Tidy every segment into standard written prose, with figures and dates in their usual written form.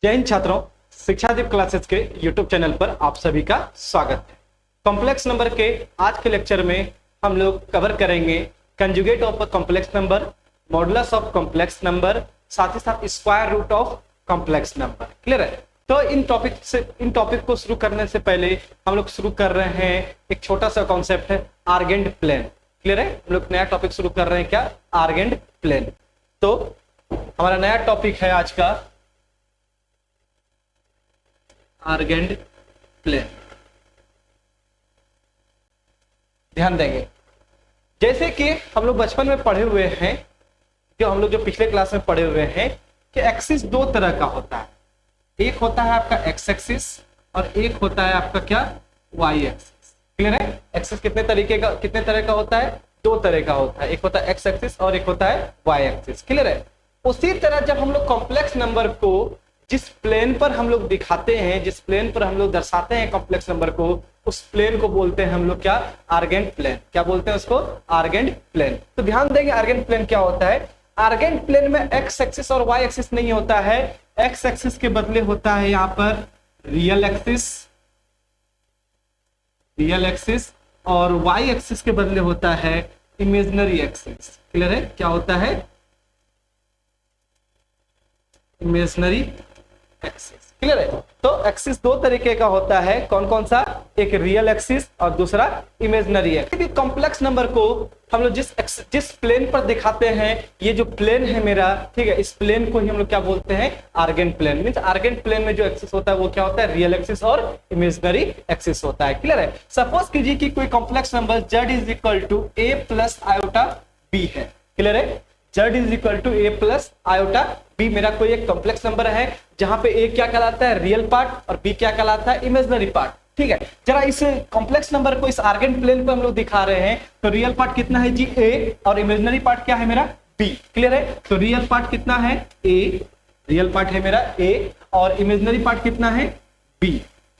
जय हिंद छात्रों, शिक्षादीप क्लासेस के यूट्यूब चैनल पर आप सभी का स्वागत है। कॉम्प्लेक्स नंबर के आज के लेक्चर में हम लोग कवर करेंगे conjugate of complex number, modulus of complex number, साथ ही साथ square root of complex number. Clear है? तो इन टॉपिक को शुरू करने से पहले हम लोग शुरू कर रहे हैं एक छोटा सा कॉन्सेप्ट है आर्गेंड प्लेन। क्लियर है? हम लोग नया टॉपिक शुरू कर रहे हैं, क्या? आर्गेंड प्लेन। तो हमारा नया टॉपिक है आज का आर्गेंड प्लेन। ध्यान देंगे, जैसे कि हम लोग बचपन में पढ़े हुए हैं, जो पिछले क्लास में पढ़े हुए हैं कि एक्सिस दो तरह का होता है। एक होता है आपका एक्स एक्सिस और एक होता है आपका क्या? Y axis. क्लियर है? एक्सिस कितने तरह का होता है? दो तरह का होता है। एक होता है एक्स एक्सिस और एक होता है वाई एक्सिस। क्लियर है? उसी तरह जब हम लोग कॉम्प्लेक्स नंबर को जिस प्लेन पर हम लोग दिखाते हैं, जिस प्लेन पर हम लोग दर्शाते हैं कॉम्प्लेक्स नंबर को, उस प्लेन को बोलते हैं हम लोग क्या? आर्गेंड प्लेन। क्या बोलते हैं उसको? आर्गेंड प्लेन। तो ध्यान देंगे आर्गेंड प्लेन क्या होता है। आर्गेंड प्लेन में एक्स एक्सिस और वाई एक्सिस नहीं होता है। एक्स एक्सिस के बदले होता है यहाँ पर रियल एक्सिस और वाई एक्सिस के बदले होता है इमेजिनरी एक्सिस। क्लियर है? क्या होता है? Imaginary axis. क्लियर है? तो एक्सिस दो तरीके का होता है। कौन कौन सा? एक रियल एक्सिस और दूसरा इमेजिनरी एक्सिस। कॉम्प्लेक्स नंबर को हम लोग जिस प्लेन पर दिखाते हैं, ये जो प्लेन है मेरा, ठीक है, इस प्लेन को ही हम लोग क्या बोलते हैं? Argand plane. Means Argand plane में जो एक्सिस होता है वो क्या होता है? रियल एक्सिस और इमेजिनरी एक्सिस होता है। क्लियर है? सपोज कीजिए कि कोई complex number z is equal to a plus iota b है। क्लियर है? z is equal to a plus iota b मेरा कोई एक कॉम्प्लेक्स नंबर है जहां पे a क्या कहलाता है? रियल पार्ट और b क्या कहलाता है? Imaginary part. ठीक है, जरा इस कॉम्प्लेक्स नंबर को इस आर्गेंड प्लेन पे हम लोग दिखा रहे हैं, तो रियल पार्ट कितना है जी? a और इमेजिनरी पार्ट क्या है मेरा? b। क्लियर है? तो रियल पार्ट कितना है? a, रियल पार्ट है मेरा a और इमेजिनरी पार्ट कितना है? b।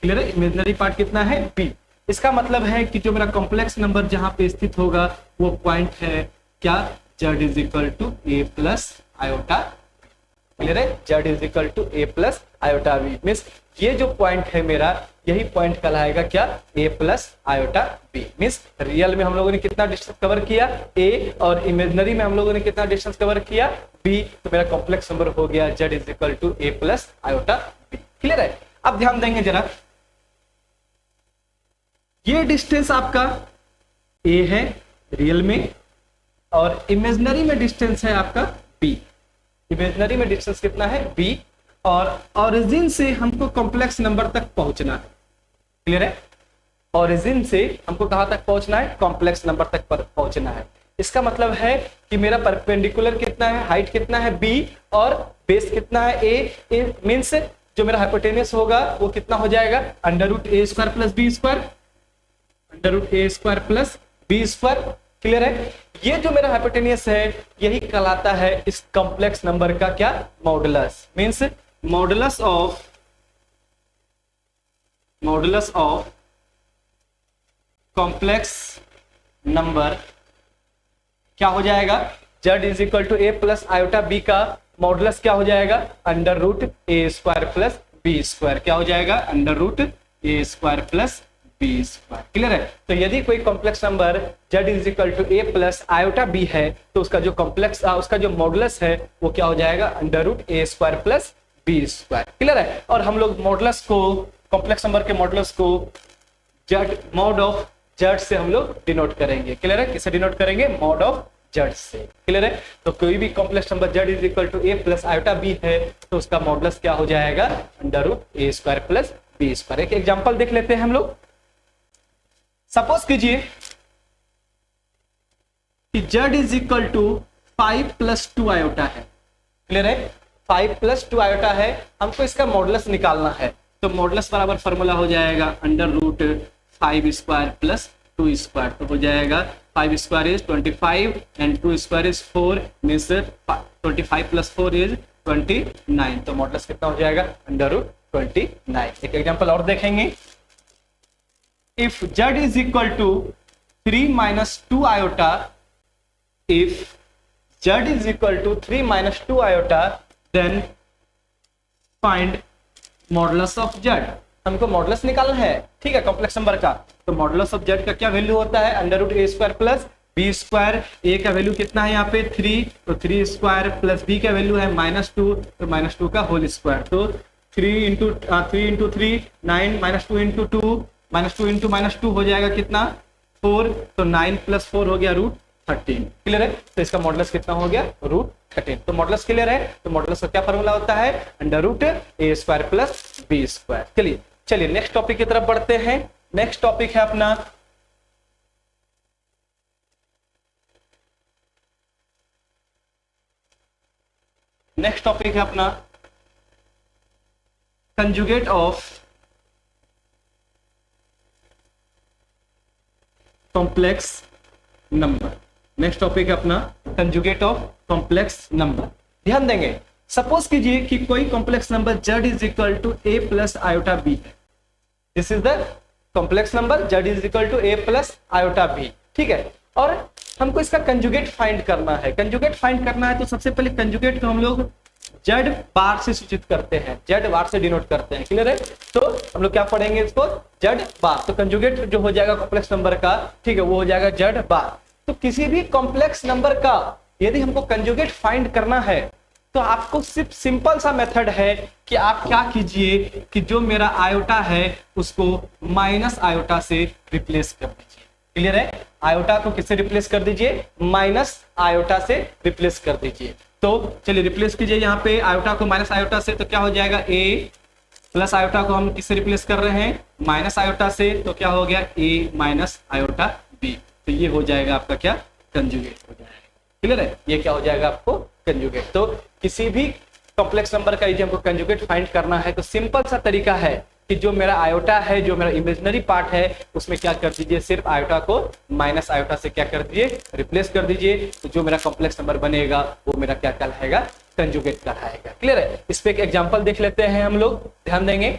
क्लियर है? इमेजिनरी पार्ट कितना है? b। इसका मतलब है कि जो मेरा कॉम्प्लेक्स नंबर जहां पे स्थित होगा वो पॉइंट है क्या? z is equal to a plus iota. Clear है? z is equal to a plus iota b। Means ये जो पॉइंट है मेरा, यही पॉइंट कहलाएगा क्या? a plus iota b। Means real में हम लोगों ने कितना डिस्टेंस कवर किया? a और इमेजिनरी में हम लोगों ने कितना डिस्टेंस कवर किया? b। तो मेरा कॉम्प्लेक्स नंबर हो गया z is equal to a plus iota b। Clear है? अब ध्यान देंगे जरा, ये डिस्टेंस आपका a है रियल में और इमेजिनरी में डिस्टेंस है आपका b। इमेजिनरी में डिस्टेंस कितना है? b। और ओरिजिन से हमको कॉम्प्लेक्स नंबर तक पहुंचना है। क्लियर है? ओरिजिन से हमको कहां तक पहुंचना है? कॉम्प्लेक्स नंबर तक पहुंचना है। इसका मतलब है कि मेरा परपेंडिकुलर कितना है? हाइट कितना है? b और बेस कितना है? a। मींस जो मेरा हाइपोटेनियस होगा वो कितना हो जाएगा? Under root a square plus b square, under root a square plus b square. Clear है? ये जो मेरा हाइपोटेनियस है यही कहलाता है इस कॉम्प्लेक्स नंबर का क्या? Modulus. Means modulus of complex number क्या हो जाएगा? z is equal to a plus iota b का मॉडुलस क्या हो जाएगा? Under root a square plus b square. क्या हो जाएगा? Under root a square plus b square. Clear है? तो यदि कोई complex number z is equal to a plus iota b है तो उसका जो मॉडुलस है वो क्या हो जाएगा? Under root a square plus b square. Clear है? और हम लोग मॉडुलस को, कॉम्प्लेक्स नंबर के मॉडुलस को मॉड ऑफ z से हम लोग डिनोट करेंगे। क्लियर है? किससे डिनोट करेंगे? मॉड ऑफ z से। क्लियर है? तो कोई भी complex number z is equal to a plus iota b है तो उसका मॉडुलस क्या हो जाएगा? Under root a square plus b square. एक एग्जांपल देख लेते हैं हम लोग। सपोज कीजिए कि z is equal to 5 plus 2 iota है। क्लियर है? 5 प्लस 2 आयोटा है, हमको इसका मॉडुलस निकालना है। तो मॉडुलस बराबर फॉर्मूला हो जाएगा under root 5 square plus 2 square. तो हो जाएगा 5 square is 25 and 2 square is 4, means 25 plus 4 is 29। तो मॉडुलस कितना हो जाएगा? Under root 29। एक एग्जांपल और देखेंगे। If z is equal to 3 minus 2 iota, if z is equal to 3 minus 2 iota, then find modulus of Z, हमको modulus निकालना है, ठीक है, कॉम्प्लेक्स नंबर का। तो मॉडुलस ऑफ जेड का क्या वैल्यू होता है, अंडर रूट ए स्क्वायर प्लस बी स्क्वायर। ए का वैल्यू कितना है यहाँ पे 3, तो 3 स्क्वायर प्लस बी का वैल्यू है -2, तो -2 का होल स्क्वायर। तो 3 इंटू 3 9, -2 इंटू 2, -2 इंटू -2 हो जाएगा कितना 4, तो 9 + 4 हो गया √13। क्लियर है, तो इसका मॉडुलस कितना हो गया √13। तो मॉडुलस क्लियर है, तो मॉडुलस का क्या फॉर्मूला होता है, अंडर रूट ए स्क्वायर प्लस बी स्क्वायर। चलिए नेक्स्ट टॉपिक की तरफ बढ़ते हैं। नेक्स्ट टॉपिक है अपना conjugate of complex number. Next topic है अपना कंजुगेट ऑफ कॉम्प्लेक्स नंबर। ध्यान देंगे, सपोज कीजिए कि कोई complex number z is equal to a plus iota b है। This is the complex number z is equal to a plus iota b, ठीक है। और हमको इसका कंजुगेट फाइंड करना है। कंजुगेट फाइंड करना है तो सबसे पहले कंजुगेट को हम लोग z बार से सूचित करते हैं, z बार से डिनोट करते हैं। क्लियर है, तो हम लोग क्या पढ़ेंगे इसको, z बार। तो कंजुगेट जो हो जाएगा कॉम्प्लेक्स नंबर का, ठीक है, वो हो जाएगा z बार। तो किसी भी कॉम्प्लेक्स नंबर का यदि हमको कंजुगेट फाइंड करना है तो आपको सिर्फ सिंपल सा मेथड है कि आप क्या कीजिए कि जो मेरा आयोटा है उसको माइनस आयोटा से रिप्लेस कर दीजिए। क्लियर है, आयोटा को किससे रिप्लेस कर दीजिए, माइनस आयोटा से रिप्लेस कर दीजिए। तो चलिए रिप्लेस कीजिए यहाँ पे आयोटा को माइनस आयोटा से, तो क्या हो जाएगा a प्लस आयोटा को हम किससे रिप्लेस कर रहे हैं, माइनस आयोटा से, तो क्या हो गया a माइनस आयोटा b। तो ये हो जाएगा आपका क्या, कंजुगेट हो जाएगा। क्लियर है, ये क्या हो जाएगा आपको कंजुगेट। तो किसी भी कॉम्प्लेक्स नंबर का यदि हमको कंजुगेट फाइंड करना है तो सिंपल सा तरीका है कि जो मेरा आयोटा है, जो मेरा इमेजिनरी पार्ट है, उसमें क्या कर दीजिए, सिर्फ आयोटा को माइनस आयोटा से क्या कर दीजिए, रिप्लेस कर दीजिए। तो जो मेरा कॉम्प्लेक्स नंबर बनेगा वो मेरा क्या कहलाएगा, कंजुगेट कहलाएगा। क्लियर है, इस पे एक एग्जांपल देख लेते हैं हम लोग, ध्यान देंगे।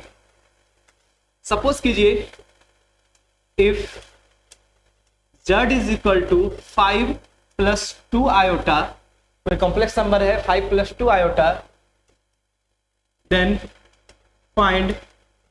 सपोज कीजिए if z is equal to 5 + 2 iota, कोई कॉम्प्लेक्स नंबर है 5 + 2 iota, then find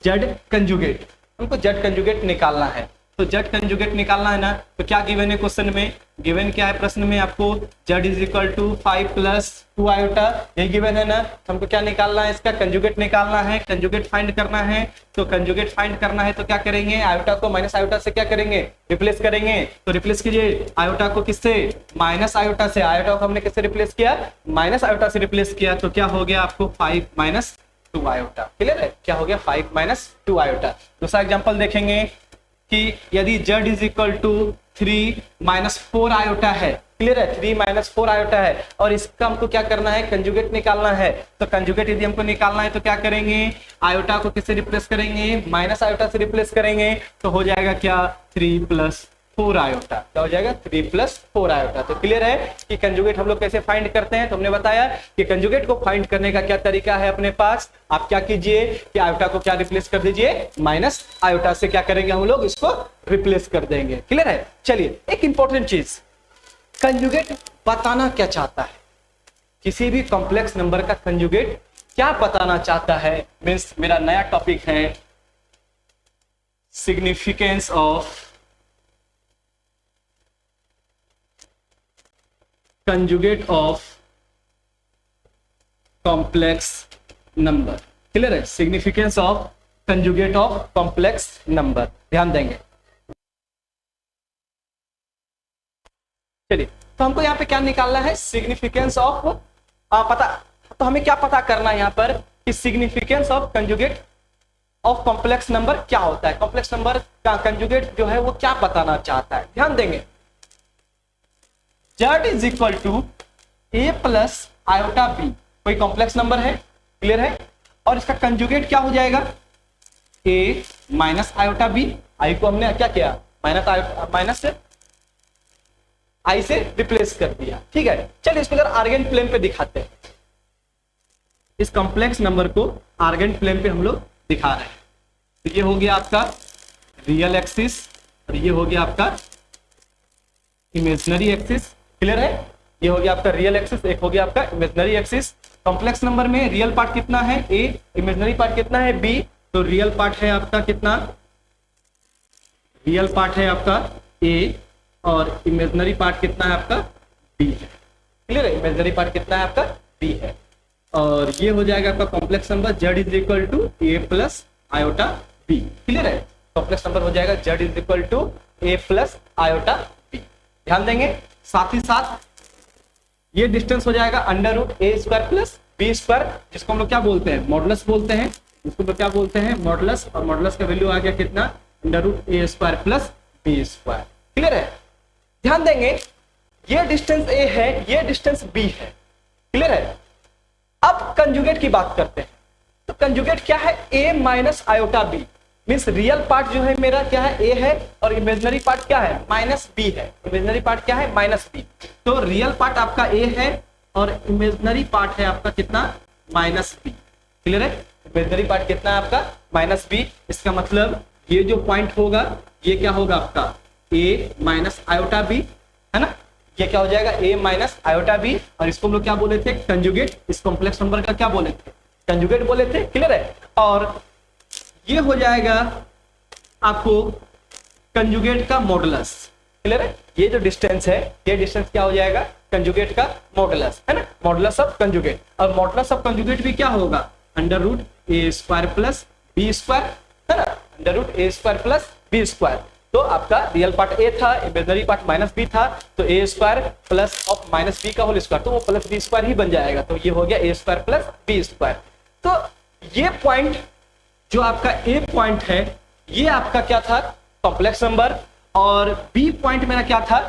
z conjugate. हमको z कंजुगेट निकालना है। तो z कंजुगेट निकालना है ना, तो क्या गिवन है क्वेश्चन में, गिवन क्या है प्रश्न में आपको, z is equal to 5 + 2 iota, ये गिवन है ना। हमको क्या निकालना है, इसका कंजुगेट निकालना है, कंजुगेट फाइंड करना है। तो कंजुगेट फाइंड करना है तो क्या करेंगे, आयोटा को माइनस आयोटा से क्या करेंगे, रिप्लेस करेंगे। तो रिप्लेस कीजिए आयोटा को किससे, माइनस आयोटा से। आयोटा को हमने किससे रिप्लेस किया, माइनस आयोटा से रिप्लेस किया। तो क्या हो गया आपको 5 - 2 आयोटा। क्लियर है, क्या हो गया 5 - 2 आयोटा। दूसरा एग्जांपल देखेंगे कि यदि z is equal to 3 - 4 iota है। क्लियर है, 3 - 4 आयोटा है और इसका हमको क्या करना है, कंजुगेट निकालना है। तो कंजुगेट यदि हमको निकालना है तो क्या करेंगे, आयोटा को किससे रिप्लेस करेंगे, माइनस आयोटा से रिप्लेस करेंगे। तो हो जाएगा क्या 3 + 4 आयोटा, क्या हो जाएगा 3 + 4 आयोटा। तो क्लियर है कि कंजुगेट हम लोग कैसे फाइंड करते हैं। तो हमने बताया कि कंजुगेट को फाइंड करने का क्या तरीका है अपने पास। आप क्या कीजिए कि आयोटा को क्या रिप्लेस कर दीजिए, माइनस आयोटा से क्या करेंगे हम लोग, इसको रिप्लेस कर देंगे। क्लियर है, चलिए एक इंपॉर्टेंट चीज, कंजुगेट बताना क्या चाहता है, किसी भी कॉम्प्लेक्स नंबर का कंजुगेट क्या बताना चाहता है। मीन्स मेरा नया टॉपिक है significance of conjugate of complex number. Clear है, significance of conjugate of complex number, ध्यान देंगे। चलिए, तो हमको यहाँ पे क्या निकालना है, सिग्निफिकेंस ऑफ पता। तो हमें क्या पता करना है यहाँ पर कि significance of conjugate of complex number क्या होता है, कॉम्प्लेक्स नंबर का कंजुगेट जो है वो क्या बताना चाहता है। ध्यान देंगे, z is equal to a plus iota b, कोई कॉम्प्लेक्स नंबर है। क्लियर है, और इसका कंजुगेट क्या हो जाएगा, a minus iota b। I को हमने क्या किया, माइनस से आई से रिप्लेस कर दिया। ठीक है, चलिए इसको आर्गेन प्लेन पे दिखाते हैं। इस कॉम्प्लेक्स नंबर को आर्गेन प्लेन पे हम लोग दिखा रहे हैं। तो ये हो गया आपका रियल एक्सिस और ये हो गया आपका इमेजिनरी एक्सिस। क्लियर है, ये हो गया आपका रियल एक्सिस, एक हो गया आपका इमेजिनरी एक्सिस। कॉम्प्लेक्स नंबर में रियल पार्ट कितना है ए, इमेजिनरी पार्ट कितना है बी, तो रियल पार्ट है आपका कितना, रियल पार्ट है आपका ए और इमेजिनरी पार्ट कितना है आपका बी है। क्लियर है, इमेजिनरी पार्ट कितना है आपका बी है। और ये हो जाएगा आपका complex number z is equal to A plus iota B. Clear है, कॉम्प्लेक्स नंबर हो जाएगा z is equal to A plus iota B. ध्यान देंगे, साथ ही साथ ये डिस्टेंस हो जाएगा अंडर रूट ए स्क्वायर प्लस बी स्क्वायर, जिसको हम लोग क्या बोलते हैं, मॉडुलस बोलते हैं, जिसको हम लोग क्या बोलते हैं, मॉडुलस। और मॉडुलस का वैल्यू आ गया कितना, अंडर रूट ए square plus B square. Clear है, ध्यान देंगे ये डिस्टेंस ए है, ये डिस्टेंस बी है। क्लियर है, अब कंजुगेट की बात करते हैं। तो कंजुगेट क्या है, a minus iota B, means real part जो है मेरा क्या है a है और इमेजिनरी पार्ट क्या है माइनस b है। इमेजिनरी पार्ट क्या है माइनस b, तो रियल पार्ट आपका a है और इमेजिनरी पार्ट है आपका कितना माइनस b। क्लियर है, इमेजिनरी पार्ट कितना है आपका माइनस b। इसका मतलब ये जो पॉइंट होगा ये क्या होगा आपका a माइनस आयोटा b, है ना, ये क्या हो जाएगा a माइनस आयोटा बी। और इसको हम लोग क्या बोले थे, कंजुगेट। इस कॉम्प्लेक्स नंबर का क्या बोले थे, कंजुगेट बोले थे। क्लियर है, और ये हो जाएगा आपको कंजुगेट का मॉडुलस। क्लियर है, ये जो डिस्टेंस है ये डिस्टेंस क्या हो जाएगा कंजुगेट का मॉडुलस, है ना, मॉडुलस ऑफ कंजुगेट। और मॉडुलस ऑफ कंजुगेट भी क्या होगा, अंडर रूट ए स्क्वायर प्लस बी स्क्वायर, है ना, अंडर रूट ए स्क्वायर प्लस बी स्क्वायर। तो आपका रियल पार्ट ए था, इमेजिनरी पार्ट माइनस बी था, तो A square plus of minus B का होल स्क्वायर, तो वो प्लस बी स्क्वायर ही बन जाएगा। तो ये हो गया a square plus B square. तो ये पॉइंट जो आपका ए पॉइंट है ये आपका क्या था कॉम्प्लेक्स नंबर, और बी पॉइंट मेरा क्या था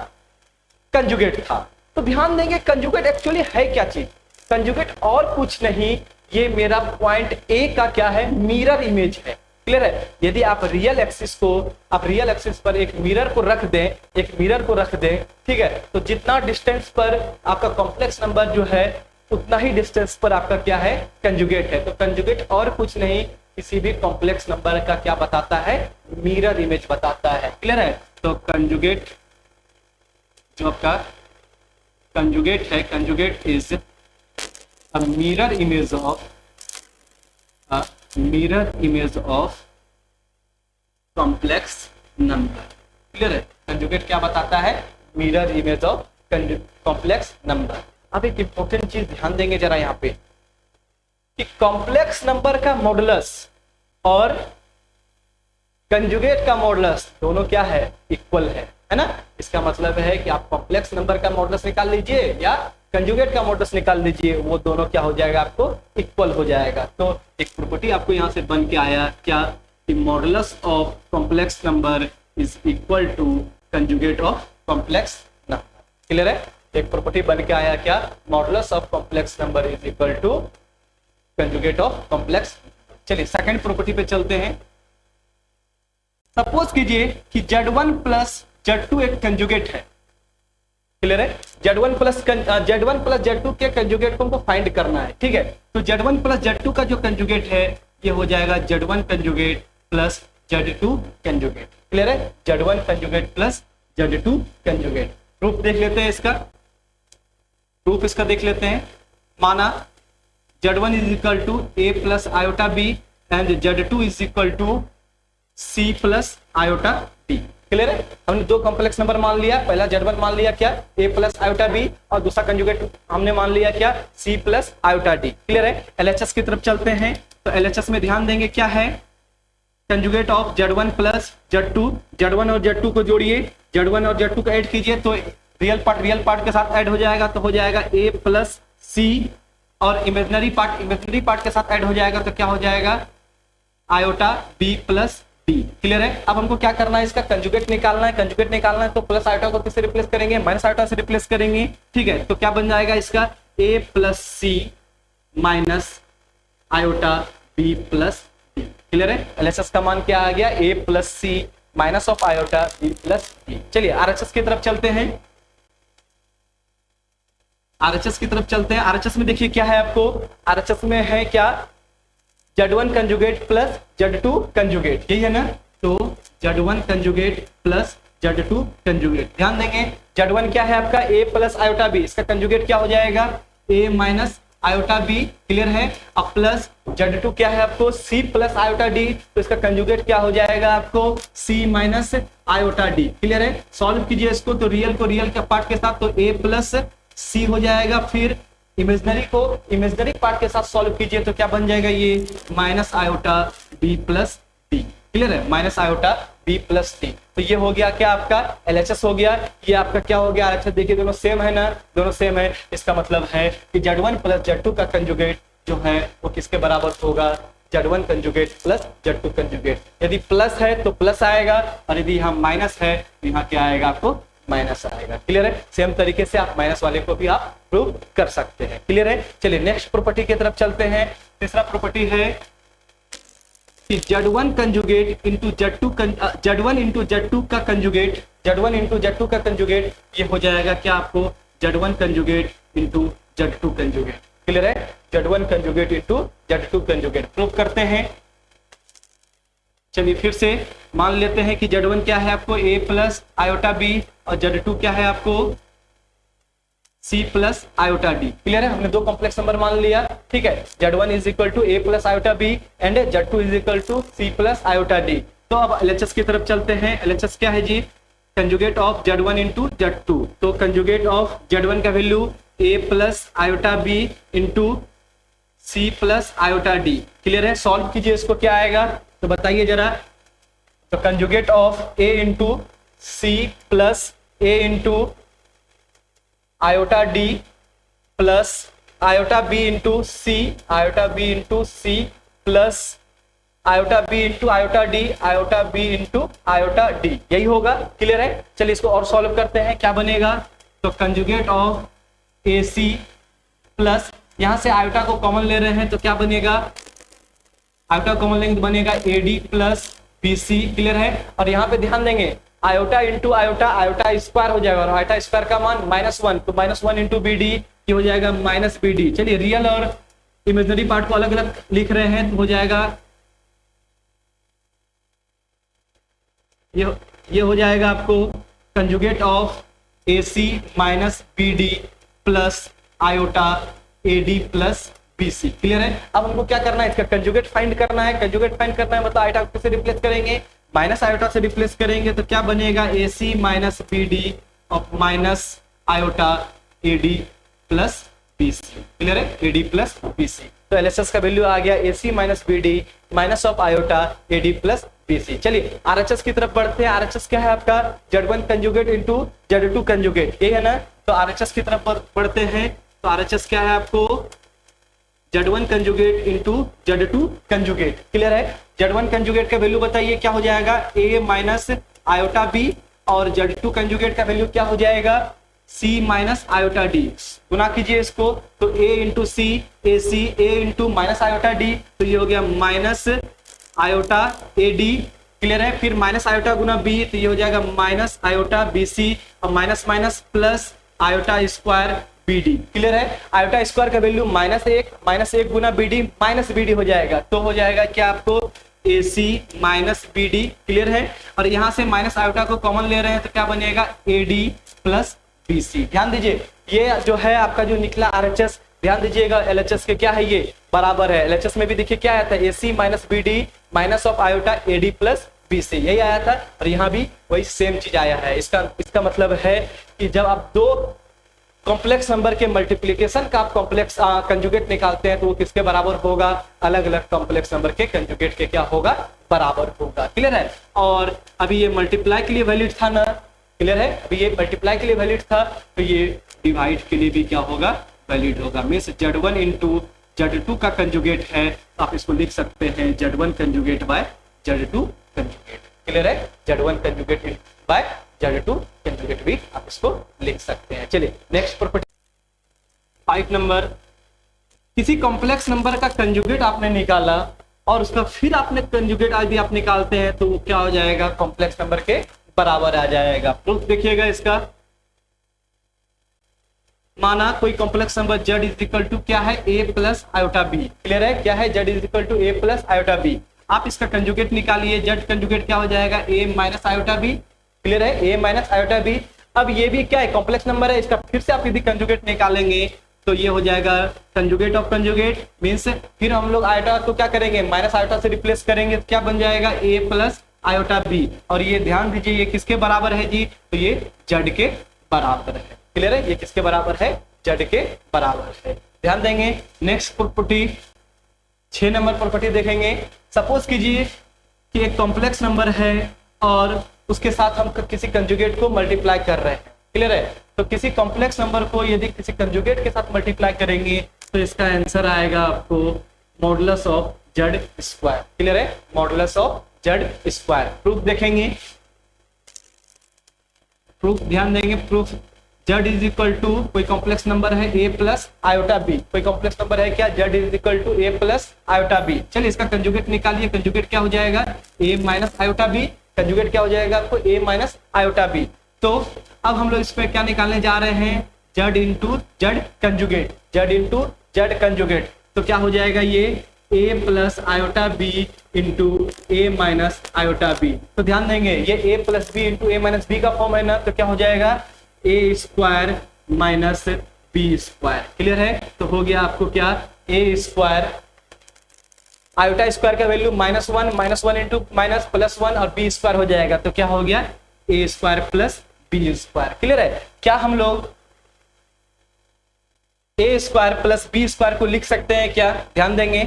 कंजुगेट था। तो ध्यान देंगे कंजुगेट एक्चुअली है क्या चीज, कंजुगेट और कुछ नहीं, ये मेरा पॉइंट ए का क्या है मिरर इमेज है। क्लियर है, यदि आप रियल एक्सिस को, आप रियल एक्सिस पर एक मिरर को रख दें, एक मिरर को रख दें, ठीक है, तो जितना डिस्टेंस पर आपका कॉम्प्लेक्स नंबर जो है उतना ही डिस्टेंस पर आपका क्या है कंजुगेट है। तो कंजुगेट और कुछ नहीं, किसी भी कॉम्प्लेक्स नंबर का क्या बताता है मिरर इमेज बताता है। क्लियर है, तो कंजुगेट जो आपका कंजुगेट है, conjugate is a mirror image of mirror image of complex number। Clear है, कंजुगेट क्या बताता है mirror image of complex number. अब एक इंपॉर्टेंट चीज ध्यान देंगे जरा यहाँ पे कि कॉम्प्लेक्स नंबर का मॉडुलस और कंजुगेट का मॉडुलस दोनों क्या है इक्वल है ना। इसका मतलब है कि आप कॉम्प्लेक्स नंबर का मॉडुलस निकाल लीजिए या कंजुगेट का मॉडुलस निकाल लीजिए, वो दोनों क्या हो जाएगा आपको इक्वल हो जाएगा। तो एक प्रॉपर्टी आपको यहाँ से बन के आया क्या कि modulus of complex number is equal to conjugate of complex number. Clear है, एक प्रॉपर्टी बन के आया क्या modulus of complex number is equal to conjugate of complex. चलिए सेकंड प्रॉपर्टी पे चलते हैं। सपोज कीजिए कि Z1 प्लस Z2 एक कंजुगेट है। क्लियर है, Z1 प्लस Z2 के कंजुगेट को हमको फाइंड करना है। ठीक है, तो Z1 प्लस Z2 का जो कंजुगेट है ये हो जाएगा Z1 conjugate plus Z2 conjugate. Clear है, Z1 conjugate plus Z2 conjugate. Proof देख लेते हैं इसका, प्रूफ इसका देख लेते हैं। माना Z1 is equal to A plus iota B and Z2 is equal to C plus iota D। Clear है, हमने दो कॉम्प्लेक्स नंबर मान लिया, पहला Z1 मान लिया क्या A प्लस आयोटा B और दूसरा कंजुगेट हमने मान लिया क्या C plus iota D। Clear है, LHS की तरफ चलते हैं। तो LHS में ध्यान देंगे क्या है conjugate of Z1 plus Z2। Z1 और Z2 को जोड़िए, Z1 और Z2 को ऐड कीजिए तो रियल पार्ट के साथ ऐड हो जाएगा, तो हो जाएगा A प्लस C और इमेजिनरी पार्ट के साथ ऐड हो जाएगा तो क्या हो जाएगा iota B plus D। Clear है, अब हमको क्या करना है इसका कंजुगेट निकालना है। कंजुगेट निकालना है तो प्लस आयोटा को किससे रिप्लेस करेंगे माइनस आयोटा से रिप्लेस करेंगे। ठीक है, तो क्या बन जाएगा इसका A plus C minus iota B plus D। Clear है, LHS का मान क्या आ गया A plus C minus of iota B plus D। चलिए RHS की तरफ चलते हैं। RHS की तरफ चलते हैं। RHS में देखिए क्या है आपको, RHS में है क्या Z1 conjugate plus Z2 conjugate, यही है ना। तो Z1 conjugate plus Z2 conjugate. ध्यान देंगे Z1 क्या है आपका A प्लस आयोटा B, इसका कंजुगेट क्या हो जाएगा A minus iota B, clear है। अब प्लस Z2 क्या है आपको C प्लस आयोटा डी, तो इसका कंजुगेट क्या हो जाएगा आपको C minus iota D, clear है। सॉल्व कीजिए इसको, तो रियल को रियल के पार्ट के साथ तो A प्लस C हो जाएगा, फिर इमेजनरी को इमेजनरी पार्ट के साथ सॉल्व कीजिए तो क्या बन जाएगा ये minus iota B plus D, clear है, minus iota B plus D. तो ये हो गया क्या आपका LHS हो गया, ये आपका क्या हो गया RHS। देखिए दोनों सेम है ना, दोनों सेम है, इसका मतलब है कि Z1 प्लस Z2 का कंजुगेट जो है वो किसके बराबर होगा, Z1 conjugate plus Z2 conjugate. यदि प्लस है तो प्लस आएगा, और यदि यहाँ माइनस है तो यहाँ क्या आएगा आपको माइनस आएगा, क्लियर है। सेम तरीके से आप माइनस वाले को भी आप प्रूव कर सकते हैं, क्लियर है। चलिए नेक्स्ट प्रॉपर्टी की तरफ चलते हैं। तीसरा प्रॉपर्टी है कि Z1 conjugate into Z1 into Z2 का कंजुगेट, Z1 इंटू Z2 का कंजुगेट ये हो जाएगा क्या आपको Z1 conjugate into Z2 conjugate, clear है। Z1 conjugate into Z2 conjugate prove करते हैं। चलिए फिर से मान लेते हैं कि Z1 क्या है आपको A प्लस आयोटा B और Z2 क्या है आपको C plus iota D, clear है। हमने दो कॉम्प्लेक्स नंबर मान लिया, ठीक है। Z1 is equal to A plus iota B and Z2 is equal to C plus iota D. तो अब LHS की तरफ चलते हैं। LHS क्या है जी, conjugate of Z1 into Z2। तो कंजुगेट ऑफ Z1 का value A plus iota B into C plus iota D, clear है। सॉल्व कीजिए इसको, क्या आएगा तो बताइए जरा। तो conjugate of A into C plus A into iota D plus iota B into C, iota B into C plus iota B into iota D, iota B into iota D, यही होगा, क्लियर है। चलिए इसको और solve करते हैं, क्या बनेगा। तो conjugate of A C plus, यहां से आयोटा को कॉमन ले रहे हैं तो क्या बनेगा, आयोटा कॉमन लेंगे तो बनेगा A D plus B C, clear है। और यहाँ पे ध्यान देंगे iota into iota, iota square हो जाएगा और आयोटा स्क्वायर का मान -1, तो -1 इंटू बी डी ये हो जाएगा माइनस बी डी। चलिए रियल और इमेजिनरी पार्ट को अलग अलग लिख रहे हैं तो हो जाएगा ये हो जाएगा आपको conjugate of A C minus B D plus iota A D plus B C, clear है। अब हमको क्या करना है, इसका कंजुगेट फाइंड करना है। कंजुगेट फाइंड करना है मतलब आयोटा को किससे रिप्लेस करेंगे, माइनस आयोटा से रिप्लेस करेंगे तो क्या बनेगा A C minus B D और minus iota A D plus B C, clear है, A D plus B C. तो एलएचएस का वैल्यू आ गया A C minus B D minus of iota A D plus B C. चलिए RHS की तरफ बढ़ते हैं। आरएचएस क्या है आपका Z1 conjugate into Z2 conjugate, यही है ना। तो आरएचएस की तरफ बढ़ते हैं। तो आरएचएस क्या है आपको Z1 conjugate into Z2 conjugate, clear है। Z1 कंजुगेट का वैल्यू बताइए क्या हो जाएगा, A माइनस आयोटा B और Z2 कंजुगेट का वैल्यू क्या हो जाएगा C माइनस आयोटा D। गुना कीजिए इसको तो A into C, A C, A into minus iota D, तो ये हो गया माइनस आयोटा AD, क्लियर है। फिर माइनस आयोटा गुना B तो ये हो जाएगा माइनस आयोटा BC और minus minus plus iota square BD, clear है। आयोटा स्क्वायर का वैल्यू -1 गुना BD माइनस BD हो जाएगा, तो हो जाएगा क्या आपको AC माइनस BD, क्लियर है। और यहाँ से माइनस आयोटा को कॉमन ले रहे हैं तो क्या बनेगा AD प्लस BC। ध्यान दीजिए ये जो है आपका जो निकला RHS, ध्यान दीजिएगा LHS के क्या है ये बराबर है। LHS में भी देखिए क्या आया था AC minus BD minus of iota AD plus BC, यही आया था। और यहाँ भी वही सेम चीज आया है। इसका मतलब है कि जब आप दो कॉम्प्लेक्स नंबर के मल्टीप्लिकेशन का आप कॉम्प्लेक्स कंजुगेट निकालते हैं तो वो किसके बराबर होगा, अलग अलग कॉम्प्लेक्स नंबर के कंजुगेट के क्या होगा बराबर होगा, क्लियर है। और अभी ये मल्टीप्लाई के लिए वैलिड था ना, क्लियर है। अभी ये मल्टीप्लाई के लिए वैलिड था तो ये डिवाइड के लिए भी क्या होगा वैलिड होगा। मीन्स Z1 इंटू Z2 का कंजुगेट है, आप इसको लिख सकते हैं Z1 conjugate by Z2 conjugate, clear है। Z1 conjugate by Z2 conjugate भी आप इसको लिख सकते हैं। चलिए नेक्स्ट प्रॉपर्टी 5 नंबर, किसी कॉम्प्लेक्स नंबर का कंजुगेट आपने निकाला और उसका फिर आपने कंजुगेट आज भी आप निकालते हैं तो वो क्या हो जाएगा कॉम्प्लेक्स नंबर के बराबर आ जाएगा। प्रूफ देखिएगा इसका, माना कोई complex number Z is equal to क्या है A plus iota B, clear है। क्या है Z is equal to A plus iota B। आप इसका कंजुगेट निकालिए, Z कंजुगेट क्या हो जाएगा A minus iota B, clear है, A माइनस आयोटा B। अब ये भी क्या है कॉम्प्लेक्स नंबर है, इसका फिर से आप यदि कंजुगेट निकालेंगे तो ये हो जाएगा कंजुगेट ऑफ कंजुगेट मीन्स फिर हम लोग आयोटा को क्या करेंगे माइनस आयोटा से रिप्लेस करेंगे तो क्या बन जाएगा ए प्लस आयोटा बी। और ये ध्यान दीजिए ये किसके बराबर है जी, तो ये जेड के बराबर है। क्लियर है, ये किसके बराबर है, जेड के बराबर है। ध्यान देंगे। नेक्स्ट प्रॉपर्टी 6 नंबर प्रॉपर्टी देखेंगे। सपोज कीजिए कि एक कॉम्प्लेक्स नंबर है और उसके साथ हम किसी कंजुगेट को मल्टीप्लाई कर रहे हैं। क्लियर है, तो किसी कॉम्प्लेक्स नंबर को यदि किसी कंजुगेट के साथ मल्टीप्लाई करेंगे तो इसका आंसर आएगा आपको modulus of Z square. Clear है, modulus of Z square. Proof देखेंगे, प्रूफ ध्यान देंगे। Proof Z is equal to कोई कॉम्प्लेक्स नंबर है ए प्लस आयोटा बी। कोई कॉम्प्लेक्स नंबर है क्या, Z is equal to A plus iota B. चलिए इसका कंजुगेट निकालिए। कंजुगेट क्या हो जाएगा, A minus iota B. Conjugate क्या हो जाएगा आपको, ए माइनस आयोटा बी। तो अब हम लोग इस पे क्या निकालने जा रहे हैं, z into z conjugate, z into z conjugate. तो क्या हो जाएगा ये a plus iota B into A minus iota b. तो ध्यान देंगे ये a plus B into A minus B का फॉर्म है ना, तो क्या हो जाएगा a square minus B square. Clear है, तो हो गया आपको क्या, ए स्क्वायर आयोटा स्क्वायर का वैल्यू -1 इंटू माइनस +1 और बी स्क्वायर हो जाएगा। तो क्या हो गया a square plus B square. Clear है, क्या हम लोग a square plus B square को लिख सकते हैं क्या, ध्यान देंगे।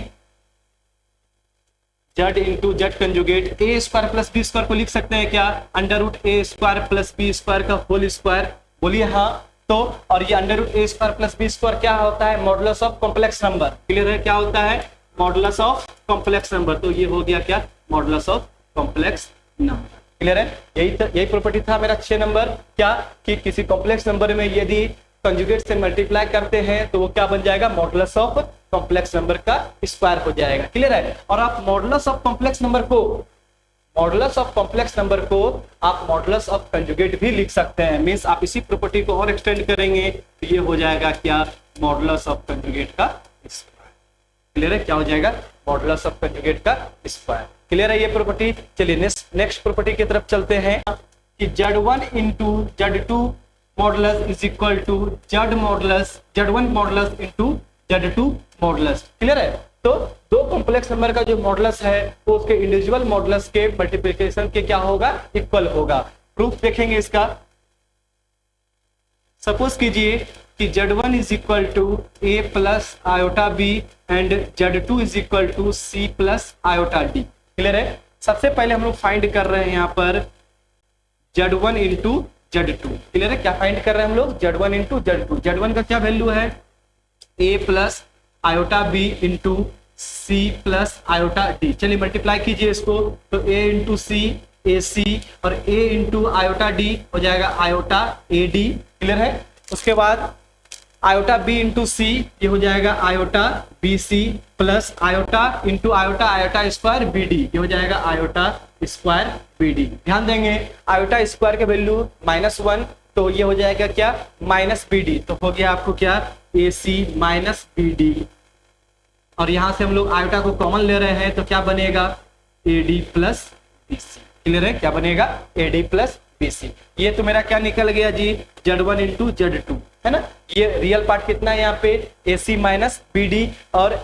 Z into z conjugate a square plus B square को लिख सकते हैं क्या, अंडर रूट ए स्क्वायर प्लस बी स्क्वायर का होल स्क्वायर। बोलिए हाँ। तो और ये अंडर रूट ए स्क्वायर प्लस बी स्क्वायर क्या होता है, modulus of complex number. Clear है, क्या होता है, मॉडुलस ऑफ कॉम्प्लेक्स नंबर। तो ये हो गया क्या, modulus of complex number. Clear है, यही प्रॉपर्टी था मेरा 6 नंबर, क्या कि किसी कॉम्प्लेक्स नंबर में यदि कंजुगेट से मल्टीप्लाई करते हैं तो वो क्या बन जाएगा, मॉडुलस ऑफ कॉम्प्लेक्स नंबर का स्क्वायर हो जाएगा। क्लियर है, और आप मॉडुलस ऑफ कॉम्प्लेक्स नंबर को आप मॉडुलस ऑफ कंजुगेट भी लिख सकते हैं। मींस आप इसी प्रॉपर्टी को और एक्सटेंड करेंगे तो ये हो जाएगा क्या, मॉडुलस ऑफ कंजुगेट का स्क्वायर। क्लियर है, क्या हो जाएगा, मॉडुलस ऑफ कंजुगेट का स्क्वायर। क्लियर है ये प्रॉपर्टी। चलिए नेक्स्ट प्रॉपर्टी की तरफ चलते हैं कि Z1 into Z2 modulus is equal to Z1 modulus into Z2 modulus. Clear है, तो दो कॉम्प्लेक्स नंबर का जो मॉडुलस है वो उसके इंडिविजुअल मॉडुलस के मल्टीप्लिकेशन के क्या होगा, इक्वल होगा। प्रूफ देखेंगे इसका। सपोज कीजिए कि Z1 is equal to A plus iota B and Z2 is equal to C plus iota D. Clear है, सबसे पहले हम लोग फाइंड कर रहे हैं यहाँ पर Z1 इंटू Z2। क्लियर है, क्या फाइंड कर रहे हैं हम लोग, Z1 इंटू Z2। Z1 का क्या वैल्यू है, ए प्लस आयोटा बी इंटू सी प्लस आयोटा डी। चलिए मल्टीप्लाई कीजिए इसको, तो ए इंटू सी ए सी और ए इंटू आयोटा डी हो जाएगा आयोटा ए डी। क्लियर है, उसके बाद आयोटा बी इंटू सी ये हो जाएगा iota B C plus iota into iota iota square B D ये हो जाएगा आयोटा स्क्वायर बी डी। ध्यान देंगे आयोटा स्क्वायर के वैल्यू -1 तो ये हो जाएगा क्या, माइनस बी डी। तो हो गया आपको क्या, ए सी माइनस बी डी। और यहां से हम लोग आयोटा को कॉमन ले रहे हैं तो क्या बनेगा, A D plus B C. Clear है, क्या बनेगा, A D plus B C. ये तो मेरा क्या निकल गया जी, Z1 इंटू Z2 है ना। ये रियल पार्ट कितना है यहाँ पे, A C minus B D और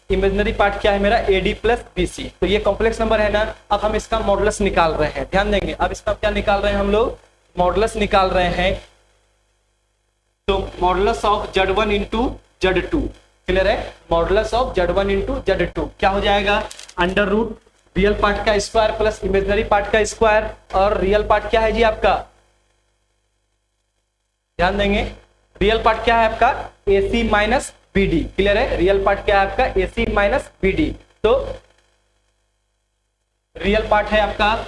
इमेजिनरी पार्ट क्या है मेरा, A D plus B C. तो ये कॉम्प्लेक्स नंबर है ना। अब हम इसका मॉडुलस निकाल रहे हैं। ध्यान देंगे, अब इसका क्या निकाल रहे हैं हम लोग, मॉडुलस निकाल रहे हैं। तो modulus of Z1 into Z2। Clear है, modulus of Z1 into Z2 क्या हो जाएगा, अंडर रूट रियल पार्ट का स्क्वायर प्लस इमेजिनरी पार्ट का स्क्वायर। और रियल पार्ट क्या है जी आपका, ध्यान देंगे, रियल पार्ट क्या है आपका, ए C minus B D. Clear है, रियल पार्ट क्या है आपका, ए सी माइनस बी डी। तो रियल पार्ट है आपका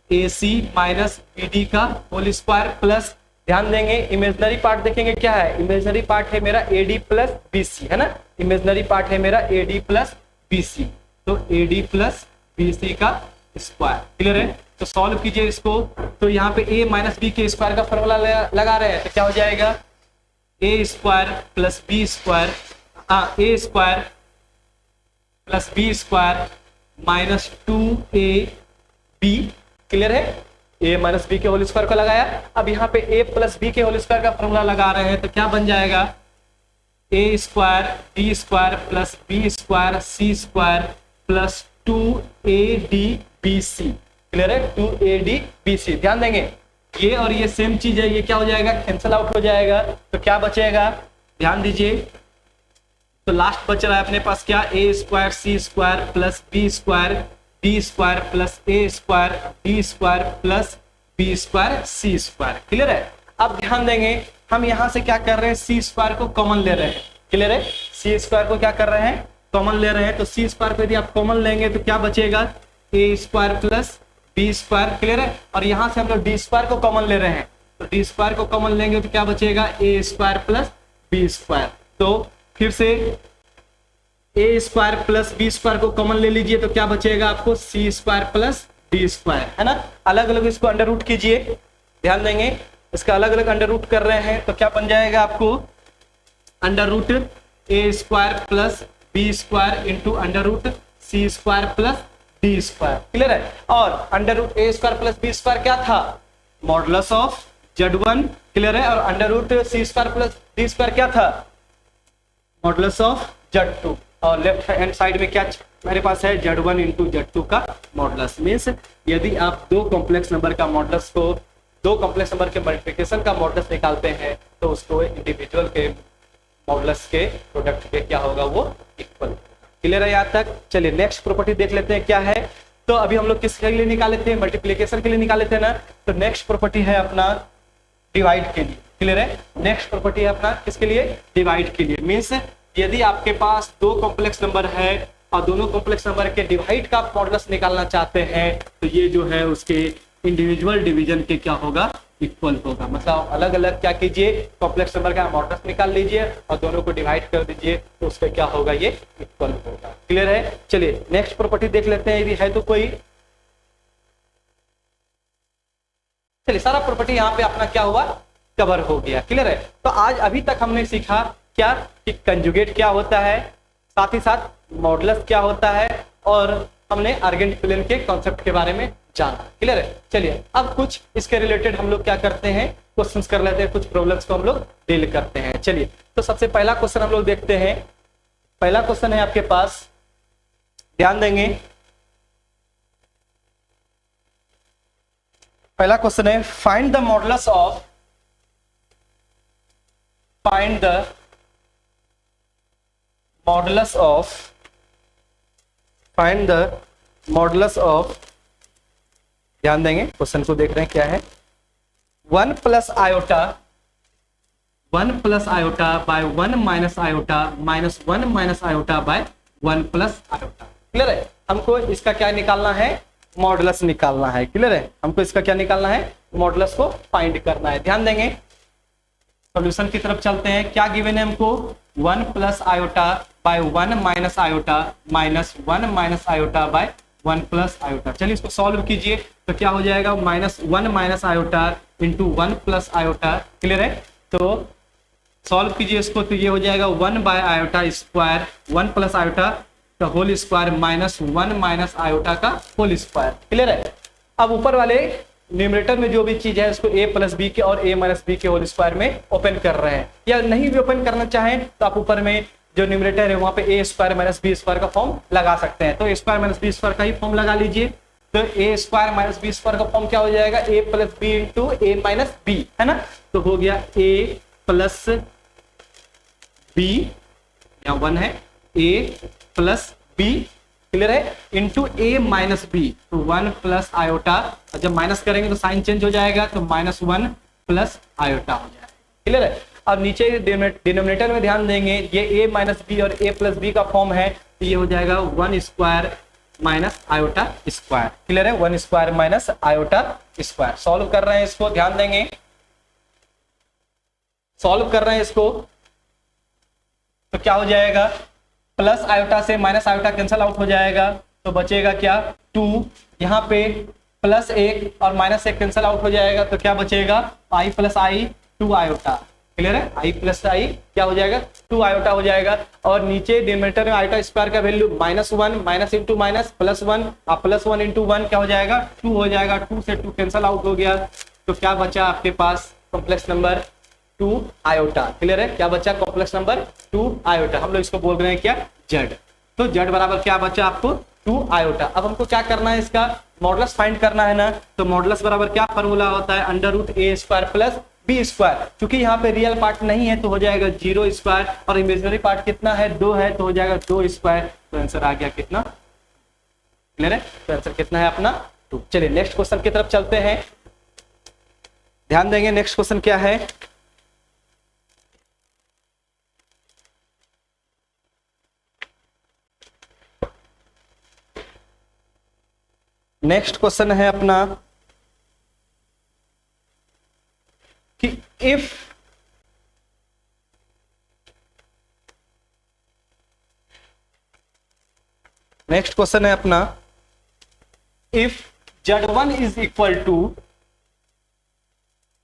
ए सी माइनस बी डी का होल स्क्वायर प्लस, ध्यान देंगे इमेजिनरी पार्ट देखेंगे क्या है, इमेजिनरी पार्ट है मेरा A D plus B c है ना। इमेजिनरी पार्ट है मेरा A D plus B C, तो a D plus B c का स्क्वायर। क्लियर है, तो सॉल्व कीजिए इसको। तो यहाँ पे a माइनस बी के स्क्वायर का फॉर्मूला लगा रहे हैं तो क्या हो जाएगा, a square plus B square, a square plus B square minus 2ab। Clear है, a माइनस बी के होल स्क्वायर को लगाया। अब यहाँ पे a प्लस बी के होल स्क्वायर का फॉर्मूला लगा रहे हैं तो क्या बन जाएगा, a square d square plus B square c square plus 2ADBC। Clear है? 2ADBC। ध्यान देंगे ये और ये सेम चीज है, ये क्या हो जाएगा? कैंसल आउट हो जाएगा। तो क्या बचेगा? ध्यान दीजिए, तो लास्ट बच रहा है अपने पास क्या? A square c square plus B square d square plus a square d square plus B square c square. Clear है? अब ध्यान देंगे, हम यहां से क्या कर रहे हैं? सी स्क्वायर को कॉमन ले रहे हैं। क्लियर है? सी स्क्वायर को क्या कर रहे हैं? कॉमन ले रहे हैं। तो सी स्क्वायर को यदि आप कॉमन लेंगे तो क्या बचेगा? A square plus B square. Clear है? और यहां से हम लोग डी स्क्वायर को कॉमन ले रहे हैं, तो डी स्क्वायर को कॉमन लेंगे तो क्या बचेगा? A square plus B square. तो फिर से ए स्क्वायर प्लस बी स्क्वायर को कॉमन ले लीजिए तो क्या बचेगा आपको? सी स्क्वायर प्लस डी स्क्वायर, है ना? अलग अलग इसको अंडर रूट कीजिए। ध्यान देंगे, इसका अलग अलग अंडर रूट कर रहे हैं तो क्या बन जाएगा आपको? अंडर रूट ए square plus B square into under root c square plus d square. Clear है? और अंडर रूट ए स्क्वायर प्लस बी स्क्वायर क्या था? Modulus of Z1। क्लियर है? और under root c square plus d square क्या था? Modulus of Z2। और left hand side में क्या मेरे पास है? Z1 इंटू Z2 का मॉडुलस। मीन्स यदि आप दो कॉम्प्लेक्स नंबर का मॉडुलस को, दो कॉम्प्लेक्स नंबर के मल्टीप्लिकेशन का मॉडुलस निकालते हैं तो उसको इंडिविजुअल के मॉडुलस के प्रोडक्ट के क्या होगा? वो इक्वल। क्लियर है यहाँ तक? चलिए नेक्स्ट प्रॉपर्टी देख लेते हैं क्या है। तो अभी हम लोग किसके लिए निकाले थे? मल्टीप्लिकेशन के लिए निकाले थे ना। तो नेक्स्ट प्रॉपर्टी है अपना डिवाइड के लिए। क्लियर है? नेक्स्ट प्रॉपर्टी है अपना किसके लिए? डिवाइड के लिए। मीन्स यदि आपके पास दो कॉम्प्लेक्स नंबर है और दोनों कॉम्प्लेक्स नंबर के डिवाइड का मॉडुलस निकालना चाहते हैं तो ये जो है उसके इंडिविजुअल डिवीजन के क्या होगा? इक्वल होगा। मतलब अलग अलग क्या कीजिए? कॉम्प्लेक्स नंबर का मॉडुलस निकाल लीजिए और दोनों को डिवाइड कर दीजिए तो उसका क्या होगा? ये इक्वल होगा। क्लियर है? चलिए नेक्स्ट प्रॉपर्टी देख लेते हैं यदि है तो कोई। चलिए सारा प्रॉपर्टी यहाँ पे अपना क्या हुआ? कवर हो गया। क्लियर है? तो आज अभी तक हमने सीखा क्या कि कंजुगेट क्या होता है, साथ ही साथ मॉडुलस क्या होता है, और हमने आर्गेंट प्लेन के कॉन्सेप्ट के बारे में जाना। क्लियर है? चलिए अब कुछ इसके रिलेटेड हम लोग क्या करते हैं? क्वेश्चंस कर लेते हैं, कुछ प्रॉब्लम्स को हम लोग डील करते हैं। चलिए तो सबसे पहला क्वेश्चन हम लोग देखते हैं। पहला क्वेश्चन है आपके पास, ध्यान देंगे। पहला क्वेश्चन है find the modulus of, find the modulus of, find the modulus of, ध्यान देंगे क्वेश्चन को देख रहे हैं क्या है? 1 plus iota, 1 plus iota by 1 minus iota minus 1 minus iota by 1 plus iota. Clear है? हमको इसका क्या निकालना है? मॉडुलस निकालना है। क्लियर है? हमको इसका क्या निकालना है? मॉडुलस को फाइंड करना है। ध्यान देंगे, सॉल्यूशन की तरफ चलते हैं। क्या गिवन है हमको? 1 plus iota by 1 minus iota minus 1 minus iota by 1 plus iota. चलिए इसको सॉल्व कीजिए तो क्या हो जाएगा? -1 minus iota into 1 plus iota. Clear है? तो सॉल्व कीजिए इसको तो ये हो जाएगा 1 by iota square 1 plus iota का whole square minus 1 minus iota का होल स्क्वायर। क्लियर है? अब ऊपर वाले न्यूमरेटर में जो भी चीज है उसको a प्लस बी के और a माइनस बी के होल स्क्वायर में ओपन कर रहे हैं, या नहीं भी ओपन करना चाहें तो आप ऊपर में जो न्यूमरेटर है वहां पे a square minus B square का फॉर्म लगा सकते हैं। तो a square minus B square का ही फॉर्म लगा लीजिए। तो a square minus B square का फॉर्म क्या हो जाएगा? a plus B into A minus B, है ना? तो हो गया a प्लस बी, यहाँ 1 है, a प्लस बी, क्लियर है, इंटू ए माइनस बी। तो 1 प्लस आयोटा, और जब माइनस करेंगे तो साइन चेंज हो जाएगा तो -1 प्लस आयोटा हो जाएगा। क्लियर है? अब नीचे डिनोमिनेटर में ध्यान देंगे, ये a माइनस बी और a प्लस बी का फॉर्म है तो ये हो जाएगा 1 square minus iota square. Clear है? 1 square minus iota square. Solve कर रहे हैं इसको, ध्यान देंगे, सॉल्व कर रहे हैं इसको तो क्या हो जाएगा? प्लस आयोटा से माइनस आयोटा कैंसल आउट हो जाएगा तो बचेगा क्या? 2। यहाँ पे प्लस 1 और माइनस 1 कैंसल आउट हो जाएगा तो क्या बचेगा? i plus I 2 iota. Clear है? i प्लस आई क्या हो जाएगा? 2 आयोटा हो जाएगा। और नीचे डिनोमिनेटर में आयोटा स्क्वायर का वैल्यू -1 माइनस इंटू माइनस +1 और +1 इंटू 1 क्या हो जाएगा? 2 हो जाएगा। 2 से 2 कैंसल आउट हो गया तो क्या बचा आपके पास? Complex number 2 iota. क्लियर है? क्या बचा? Complex number 2 iota. हम लोग इसको बोल रहे हैं क्या? जेड। तो जेड बराबर क्या बचा आपको? 2 आयोटा। अब हमको क्या करना है? इसका मॉडुलस फाइंड करना है ना। तो मॉडुलस बराबर क्या फॉर्मूला होता है? अंडर रूट ए स्क्वायर प्लस बी स्क्वायर। क्योंकि यहाँ पे रियल पार्ट नहीं है तो हो जाएगा 0 स्क्वायर, और इमेजिनरी पार्ट कितना है? 2 है, तो हो जाएगा 2 स्क्वायर। तो आंसर आ गया कितना? क्लियर है? तो आंसर कितना है अपना? 2। चलिए नेक्स्ट क्वेश्चन की तरफ चलते हैं। ध्यान देंगे नेक्स्ट क्वेश्चन क्या है। नेक्स्ट क्वेश्चन है अपना कि इफ नेक्स्ट क्वेश्चन है अपना if Z1 is equal to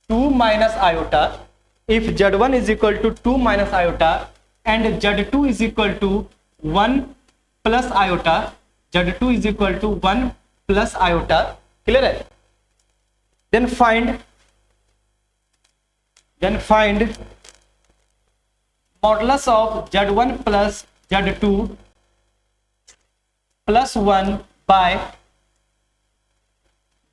2 minus iota, if Z1 is equal to 2 minus iota and Z2 is equal to 1 plus iota, Z2 is equal to 1 plus iota. Clear है? Then find modulus of Z1 plus Z2 plus 1 by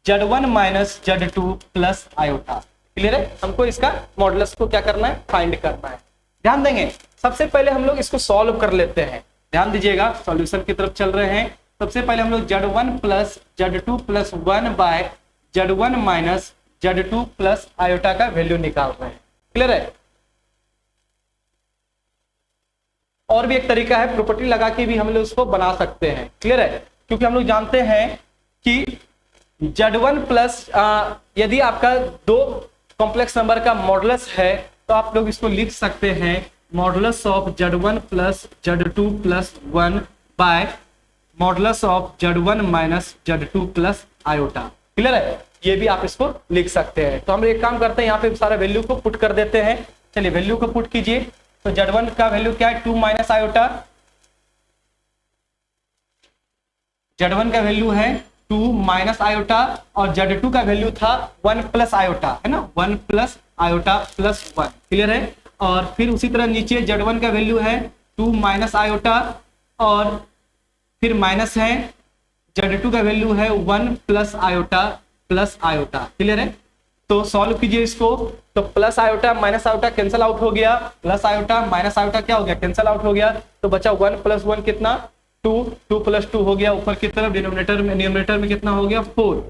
Z1 minus Z2 plus iota. Clear है? हमको इसका modulus को क्या करना है? Find करना है। ध्यान देंगे सबसे पहले हम लोग इसको सॉल्व कर लेते हैं। ध्यान दीजिएगा, सॉल्यूशन की तरफ चल रहे हैं। सबसे पहले हम लोग Z1 plus Z2 plus 1 by Z1 minus Z2 plus iota का वैल्यू निकाल रहे हैं। क्लियर है? और भी एक तरीका है, प्रॉपर्टी लगा के भी हम लोग उसको बना सकते हैं। क्लियर है? क्योंकि हम लोग जानते हैं कि Z1 प्लस यदि आपका 2 कॉम्प्लेक्स नंबर का मॉडुलस है तो आप लोग इसको लिख सकते हैं modulus of Z1 plus Z2 plus 1 by modulus of Z1 minus Z2 plus iota. Clear है? ये भी आप इसको लिख सकते हैं। तो हम एक काम करते हैं, यहाँ पे सारा वैल्यू को पुट कर देते हैं। चलिए वैल्यू को पुट कीजिए। तो Z1 का वैल्यू क्या है? 2 माइनस आयोटा। Z1 का वैल्यू है 2 माइनस आयोटा और Z2 का वैल्यू था 1 प्लस आयोटा, है ना? 1 प्लस आयोटा प्लस 1। क्लियर है? और फिर उसी तरह नीचे Z1 का वैल्यू है 2 माइनस आयोटा और फिर माइनस है Z2 का वैल्यू है 1 plus iota plus iota. Clear है? तो सॉल्व कीजिए इसको। तो plus iota minus iota cancel out हो गया, प्लस आयोटा माइनस आयोटा क्या हो गया? कैंसल आउट हो गया। तो बचा 1 प्लस 1 कितना? 2, 2 प्लस 2 हो गया। ऊपर की तरफ डिनोमिनेटर में कितना हो गया? 4।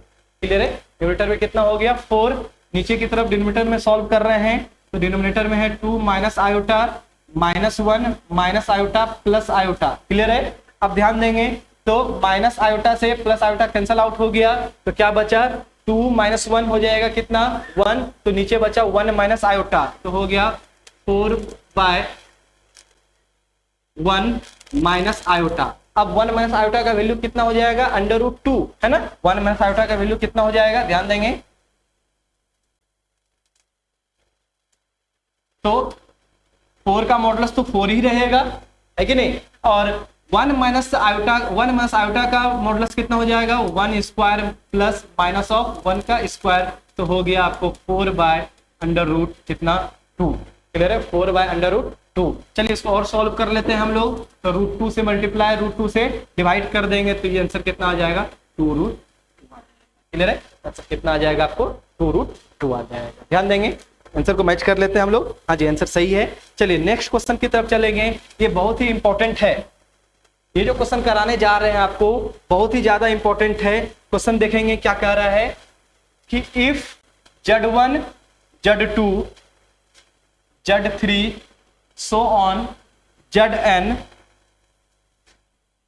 क्लियर है? डिनोमिनेटर में कितना हो गया? 4। नीचे की तरफ डिनोमिनेटर में सॉल्व कर रहे हैं तो डिनोमिनेटर में है 2 minus iota minus 1 minus iota plus iota. Clear है? अब ध्यान देंगे तो माइनस आयोटा से प्लस आयोटा कैंसल आउट हो गया। तो क्या बचा? 2 माइनस 1 हो जाएगा कितना? 1। तो नीचे बचा 1 माइनस आयोटा, तो हो गया 4 बाय 1 माइनस आयोटा। अब 1 माइनस आयोटा का वैल्यू कितना हो जाएगा? अंडर रूट 2, है ना? 1 माइनस आयोटा का वैल्यू कितना हो जाएगा? ध्यान देंगे तो 4 का मॉडुलस तो 4 ही रहेगा, है कि नहीं? और 1 माइनस आयोटा का मॉडुलस कितना हो जाएगा? 1 स्क्वायर प्लस माइनस ऑफ 1 का स्क्वायर, तो हो गया आपको 4 बाय अंडर रूट कितना? 2। क्लियर है? 4 बाय अंडर रूट 2। चलिए इसको और सॉल्व कर लेते हैं हम लोग। तो रूट 2 से मल्टीप्लाई रूट 2 से डिवाइड कर देंगे तो ये आंसर कितना आ जाएगा? 2 रूट 2। क्लियर है? आंसर कितना आ जाएगा आपको? 2 रूट 2 आ जाएगा। ध्यान देंगे आंसर को मैच कर लेते हैं हम लोग। हाँ जी, आंसर सही है। चलिए नेक्स्ट क्वेश्चन की तरफ चलेंगे। ये बहुत ही इंपॉर्टेंट है। ये जो क्वेश्चन कराने जा रहे हैं आपको बहुत ही ज्यादा इंपॉर्टेंट है। क्वेश्चन देखेंगे क्या कह रहा है कि if Z1 Z2 Z3 so on Zn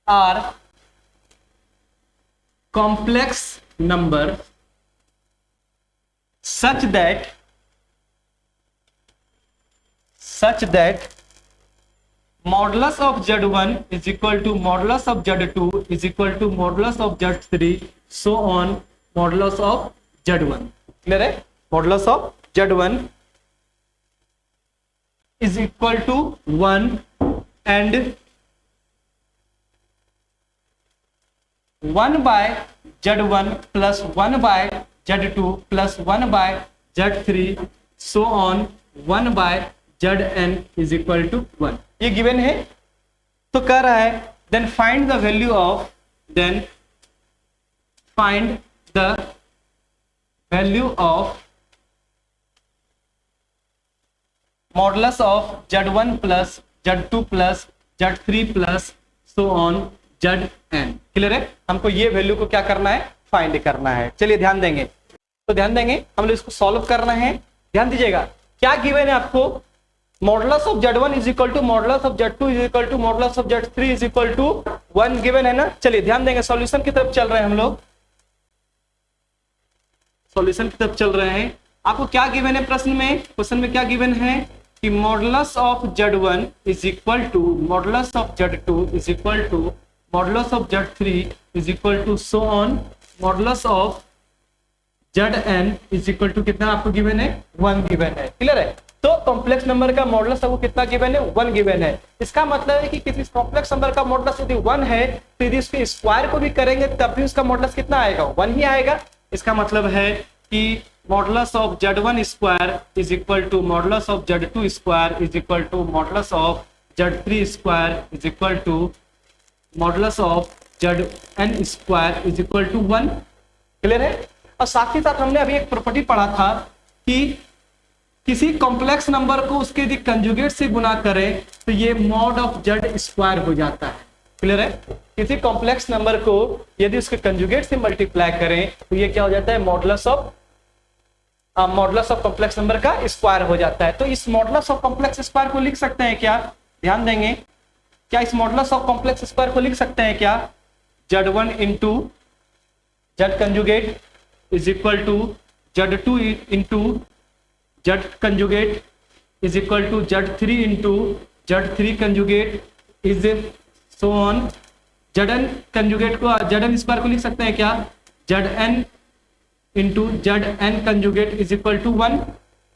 are complex number such that modulus of Z1 is equal to modulus of Z2 is equal to modulus of Z3 so on modulus of Z1। Clear है? modulus of Z1 is equal to 1 and 1 by Z1 plus 1 by Z2 plus 1 by Z3 so on 1 by Z N is equal to 1। ये given है। तो कह रहा है then find the value of modulus of z1 plus z2 plus z3 plus so on zn। Clear है? हमको ये value को क्या करना है, फाइंड करना है। चलिए ध्यान देंगे, तो ध्यान देंगे, हम लोग इसको सॉल्व करना है। ध्यान दीजिएगा क्या गिवन है आपको, modulus of z1 is equal to modulus of z2 is equal to modulus of z3 is equal to 1 given है ना। चलिए ध्यान देंगे, सॉल्यूशन की तरफ चल रहे हैं हम लोग, सॉल्यूशन की तरफ चल रहे हैं। आपको क्या गिवन है क्वेश्चन में क्या गिवन है कि modulus of z1 is equal to modulus of z2 is equal to modulus of z3 is equal to so on modulus of zn is equal to कितना आपको गिवन है, 1 गिवन है। Clear है? तो कॉम्प्लेक्स नंबर का modulus आपको कितना given है, 1 गिवन है। इसका मतलब है कि किसी कॉम्प्लेक्स नंबर का मॉडुलस यदि 1 है तो यदि उसके स्क्वायर को भी करेंगे तब भी उसका मॉडुलस कितना आएगा, 1 ही आएगा। इसका मतलब है कि modulus of z1 square is equal to modulus of z2 square is equal to modulus of z3 square is equal to modulus of zn square is equal to 1। Clear है? और साथ ही साथ हमने अभी एक प्रॉपर्टी पढ़ा था कि किसी कॉम्प्लेक्स नंबर को उसके यदि कंजुगेट से गुना करें तो ये मॉड ऑफ z स्क्वायर हो जाता है। क्लियर है? किसी कॉम्प्लेक्स नंबर को यदि उसके कंजुगेट से मल्टीप्लाई करें तो ये क्या हो जाता है, मॉडुलस ऑफ कॉम्प्लेक्स नंबर का स्क्वायर हो जाता है। तो इस मॉडुलस ऑफ कॉम्प्लेक्स स्क्वायर को लिख सकते हैं क्या, ध्यान देंगे, क्या इस मॉडुलस ऑफ कॉम्प्लेक्स स्क्वायर को लिख सकते हैं क्या, z1 into z conjugate is equal to z2 into z conjugate is equal to z3 into z3 conjugate is so on zn conjugate को zn स्क्वायर को लिख सकते हैं क्या, zn into zn conjugate is equal to 1।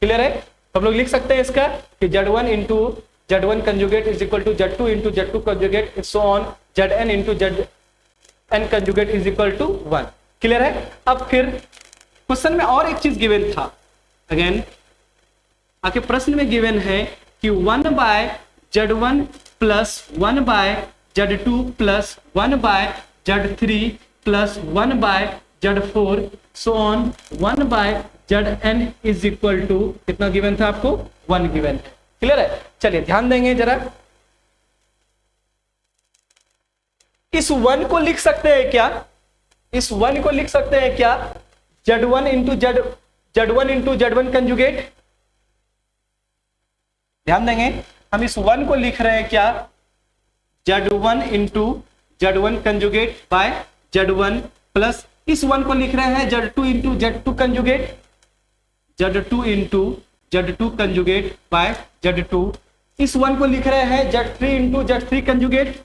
Clear है? हम लोग लिख सकते हैं इसका कि z1 into z1 conjugate is equal to z2 into z2 conjugate so on zn into zn conjugate is equal to 1। Clear है? अब फिर क्वेश्चन में और एक चीज गिवन था, अगेन आपके प्रश्न में गिवन है कि 1 by z1 plus 1 by z2 plus 1 by z3 plus 1 by z4 so on 1 by zn is equal to कितना गिवन था आपको, 1 गिवन है। क्लियर है? चलिए ध्यान देंगे जरा, इस 1 को लिख सकते हैं क्या, इस 1 को लिख सकते हैं क्या, z1 इंटू z1 कंजुगेट। ध्यान देंगे, हम इस 1 को लिख रहे हैं क्या, z1 into z1 conjugate bye z1 plus इस 1 को लिख रहे हैं z2 into z2 conjugate, z2 into z2 conjugate by z2। इस 1 को लिख रहे हैं z3 into z3 conjugate,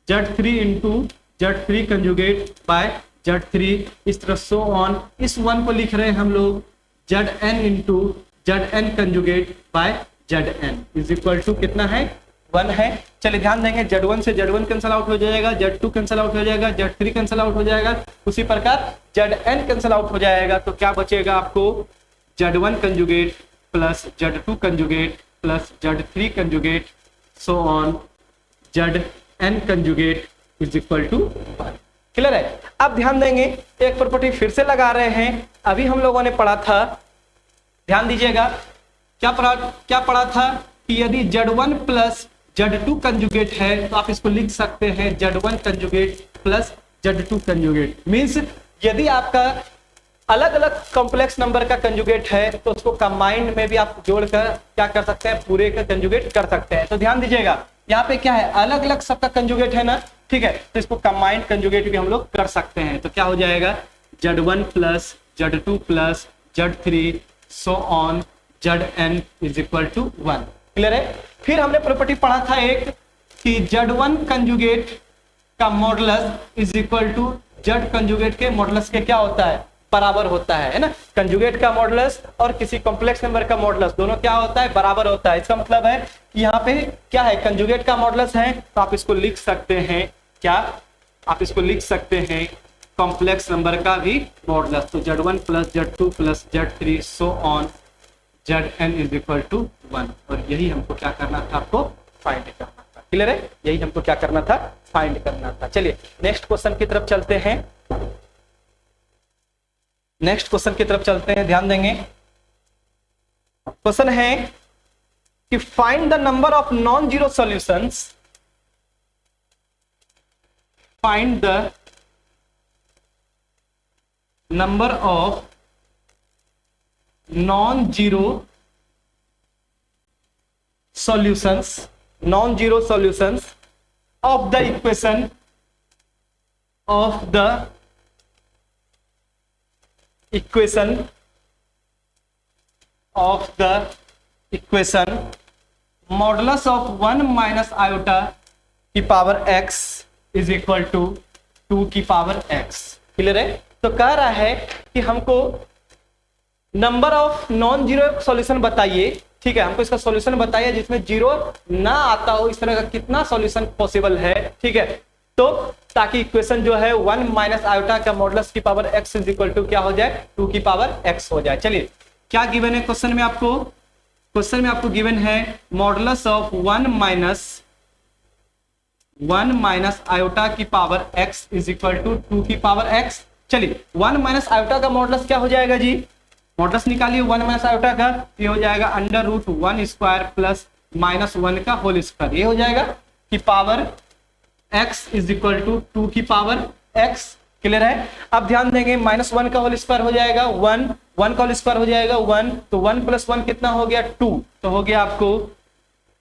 z3 into z3 conjugate by z3। इस तरह सो ऑन इस 1 को लिख रहे हैं हम लोग zn into zn conjugate by zn is equal to कितना है, 1 है। चलिए ध्यान देंगे, z1 से z1 कैंसिल आउट हो जाएगा, z2 कैंसिल आउट हो जाएगा, z3 कैंसिल आउट हो जाएगा, उसी प्रकार zn कैंसिल आउट हो जाएगा। तो क्या बचेगा आपको, z1 conjugate plus z2 conjugate plus z3 conjugate so on zn conjugate is equal to 1। Clear है? अब ध्यान देंगे, एक प्रॉपर्टी फिर से लगा रहे हैं, अभी हम लोगों ने पढ़ा था, ध्यान दीजिएगा, क्या पढ़ा था कि यदि z1 प्लस z2 कंजुगेट है तो आप इसको लिख सकते हैं z1 conjugate plus z2 conjugate. Means यदि आपका अलग अलग कॉम्प्लेक्स नंबर का कंजुगेट है तो उसको कंबाइंड में भी आप जोड़कर क्या कर सकते हैं, पूरे का कंजुगेट कर सकते हैं। तो ध्यान दीजिएगा, यहाँ पे क्या है, अलग अलग सबका कंजुगेट है ना, ठीक है, तो इसको कंबाइंड कंजुगेट भी हम लोग कर सकते हैं। तो क्या हो जाएगा, z1 plus z2 plus z3 so on zn is equal to 1। Clear है? फिर हमने प्रॉपर्टी पढ़ा था एक कि z1 कंजुगेट का modulus is equal to z conjugate के मॉडुलस के क्या होता है, बराबर होता है ना। कंजुगेट का मॉडुलस और किसी कॉम्प्लेक्स नंबर का मॉडुलस दोनों क्या होता है, बराबर होता है। इसका मतलब है कि यहाँ पे क्या है, कंजुगेट का मॉडुलस है तो आप इसको लिख सकते हैं क्या, आप इसको लिख सकते हैं कॉम्प्लेक्स नंबर का भी मॉडुलस। तो z1 plus z2 plus z3 so on zn is equal to 1, और यही हमको क्या करना था, आपको फाइंड करना था। क्लियर है, यही हमको क्या करना था, फाइंड करना था। चलिए नेक्स्ट क्वेश्चन की तरफ चलते हैं। नेक्स्ट क्वेश्चन की तरफ चलते हैं, ध्यान देंगे। क्वेश्चन है कि find the number of non zero solutions, find the number of non zero solutions, non-zero solutions of the equation of the equation of the equation modulus of 1 minus iota की power x is equal to 2 की power x। Clear है, तो कह रहा है कि हमको number of non zero solution बताइए। ठीक है, हमको इसका सॉल्यूशन बताइए जिसमें जीरो ना आता हो, इस तरह का कितना सॉल्यूशन पॉसिबल है। ठीक है, तो ताकि इक्वेशन जो है 1 माइनस आयोटा का मॉडुलस की power x is equal to क्या हो जाए, 2 की पावर x हो जाए। चलिए क्या गिवन है क्वेश्चन में, आपको क्वेश्चन में आपको गिवन है मॉडुलस ऑफ 1 माइनस आयोटा की power x is equal to 2 की पावर x। चलिए 1 माइनस आयोटा का मॉडुलस क्या हो जाएगा जी, मॉडुलस निकालिए 1 माइनस आयोटा का, ये हो जाएगा under root 1 square plus minus 1 का होल स्क्वायर, ये हो जाएगा कि power x is equal to 2 की पावर x। क्लियर है, अब ध्यान देंगे माइनस 1 का होल स्क्वायर हो जाएगा 1, 1 का होल स्क्वायर हो जाएगा 1, तो 1 प्लस 1 कितना हो गया 2, तो हो गया आपको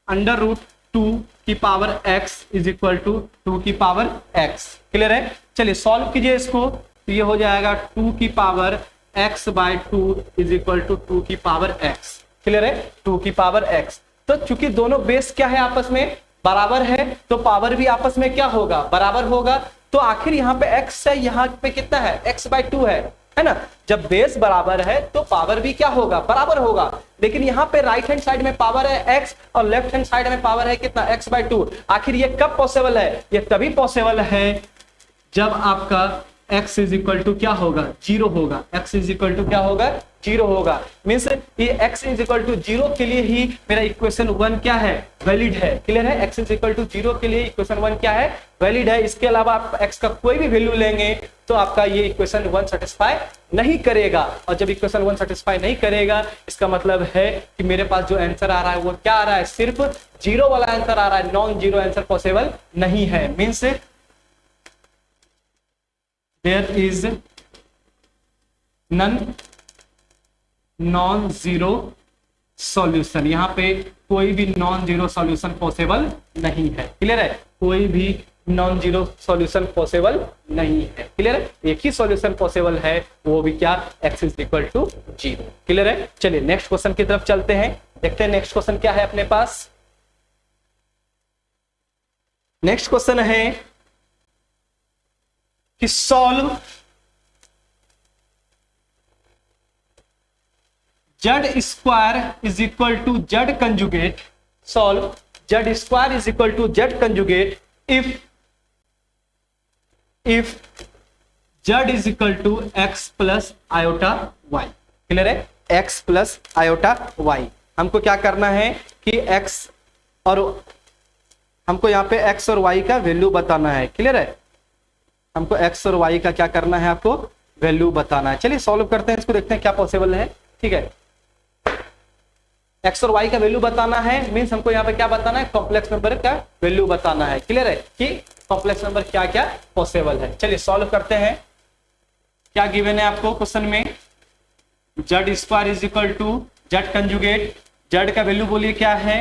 अंडर रूट 2 की power x is equal to 2 की पावर x। क्लियर है, चलिए सॉल्व कीजिए इसको, तो ये हो जाएगा 2 की power x by 2 is equal to 2 की पावर x। क्लियर है, 2 की पावर x। तो चूंकि दोनों बेस क्या है, आपस में बराबर है, तो पावर भी आपस में क्या होगा, बराबर होगा। तो आखिर यहाँ पे x है, यहाँ पे कितना है, x बाय 2 है ना। जब बेस बराबर है तो पावर भी क्या होगा, बराबर होगा। लेकिन यहाँ पे राइट हैंड साइड में पावर है x और लेफ्ट हैंड साइड में पावर है कितना, x बाय 2। आखिर ये कब पॉसिबल है, ये तभी पॉसिबल है जब आपका x इज इक्वल टू क्या होगा, 0 होगा। x इज इक्वल टू क्या होगा, 0 होगा। मीन्स ये x इज इक्वल टू 0 के लिए ही मेरा इक्वेशन 1 क्या है, वैलिड है। क्लियर है, x इज इक्वल टू 0 के लिए इक्वेशन 1 क्या है, वैलिड है। इसके अलावा आप x का कोई भी वैल्यू लेंगे तो आपका ये इक्वेशन 1 सेटिस्फाई नहीं करेगा, और जब इक्वेशन 1 सेटिस्फाई नहीं करेगा इसका मतलब है कि मेरे पास जो आंसर आ रहा है वो क्या आ रहा है, सिर्फ 0 वाला आंसर आ रहा है, नॉन जीरो आंसर पॉसिबल नहीं है। Means there is none non zero solution, यहाँ पे कोई भी नॉन जीरो सॉल्यूशन पॉसिबल नहीं है। क्लियर है, कोई भी नॉन जीरो सॉल्यूशन पॉसिबल नहीं है। क्लियर है, एक ही सॉल्यूशन पॉसिबल है, वो भी क्या, x is equal to 0। Clear है, चलिए नेक्स्ट क्वेश्चन की तरफ चलते हैं, देखते हैं नेक्स्ट क्वेश्चन क्या है अपने पास। नेक्स्ट क्वेश्चन है कि solve z square is equal to z conjugate, solve z square is equal to z conjugate if z is equal to x plus iota y। Clear है, x प्लस आयोटा y। हमको क्या करना है कि x और हमको यहाँ पे x और y का वैल्यू बताना है। क्लियर है, हमको x और y का क्या करना है, आपको वैल्यू बताना है। चलिए सॉल्व करते हैं इसको, देखते हैं क्या पॉसिबल है। ठीक है, x और y का वैल्यू बताना है, मींस हमको यहाँ पे क्या बताना है, कॉम्प्लेक्स नंबर का वैल्यू बताना है। क्लियर है कि कॉम्प्लेक्स नंबर क्या क्या पॉसिबल है। चलिए सॉल्व करते हैं। क्या गिवन है आपको क्वेश्चन में, z square is equal to z conjugate, z का वैल्यू बोलिए क्या है,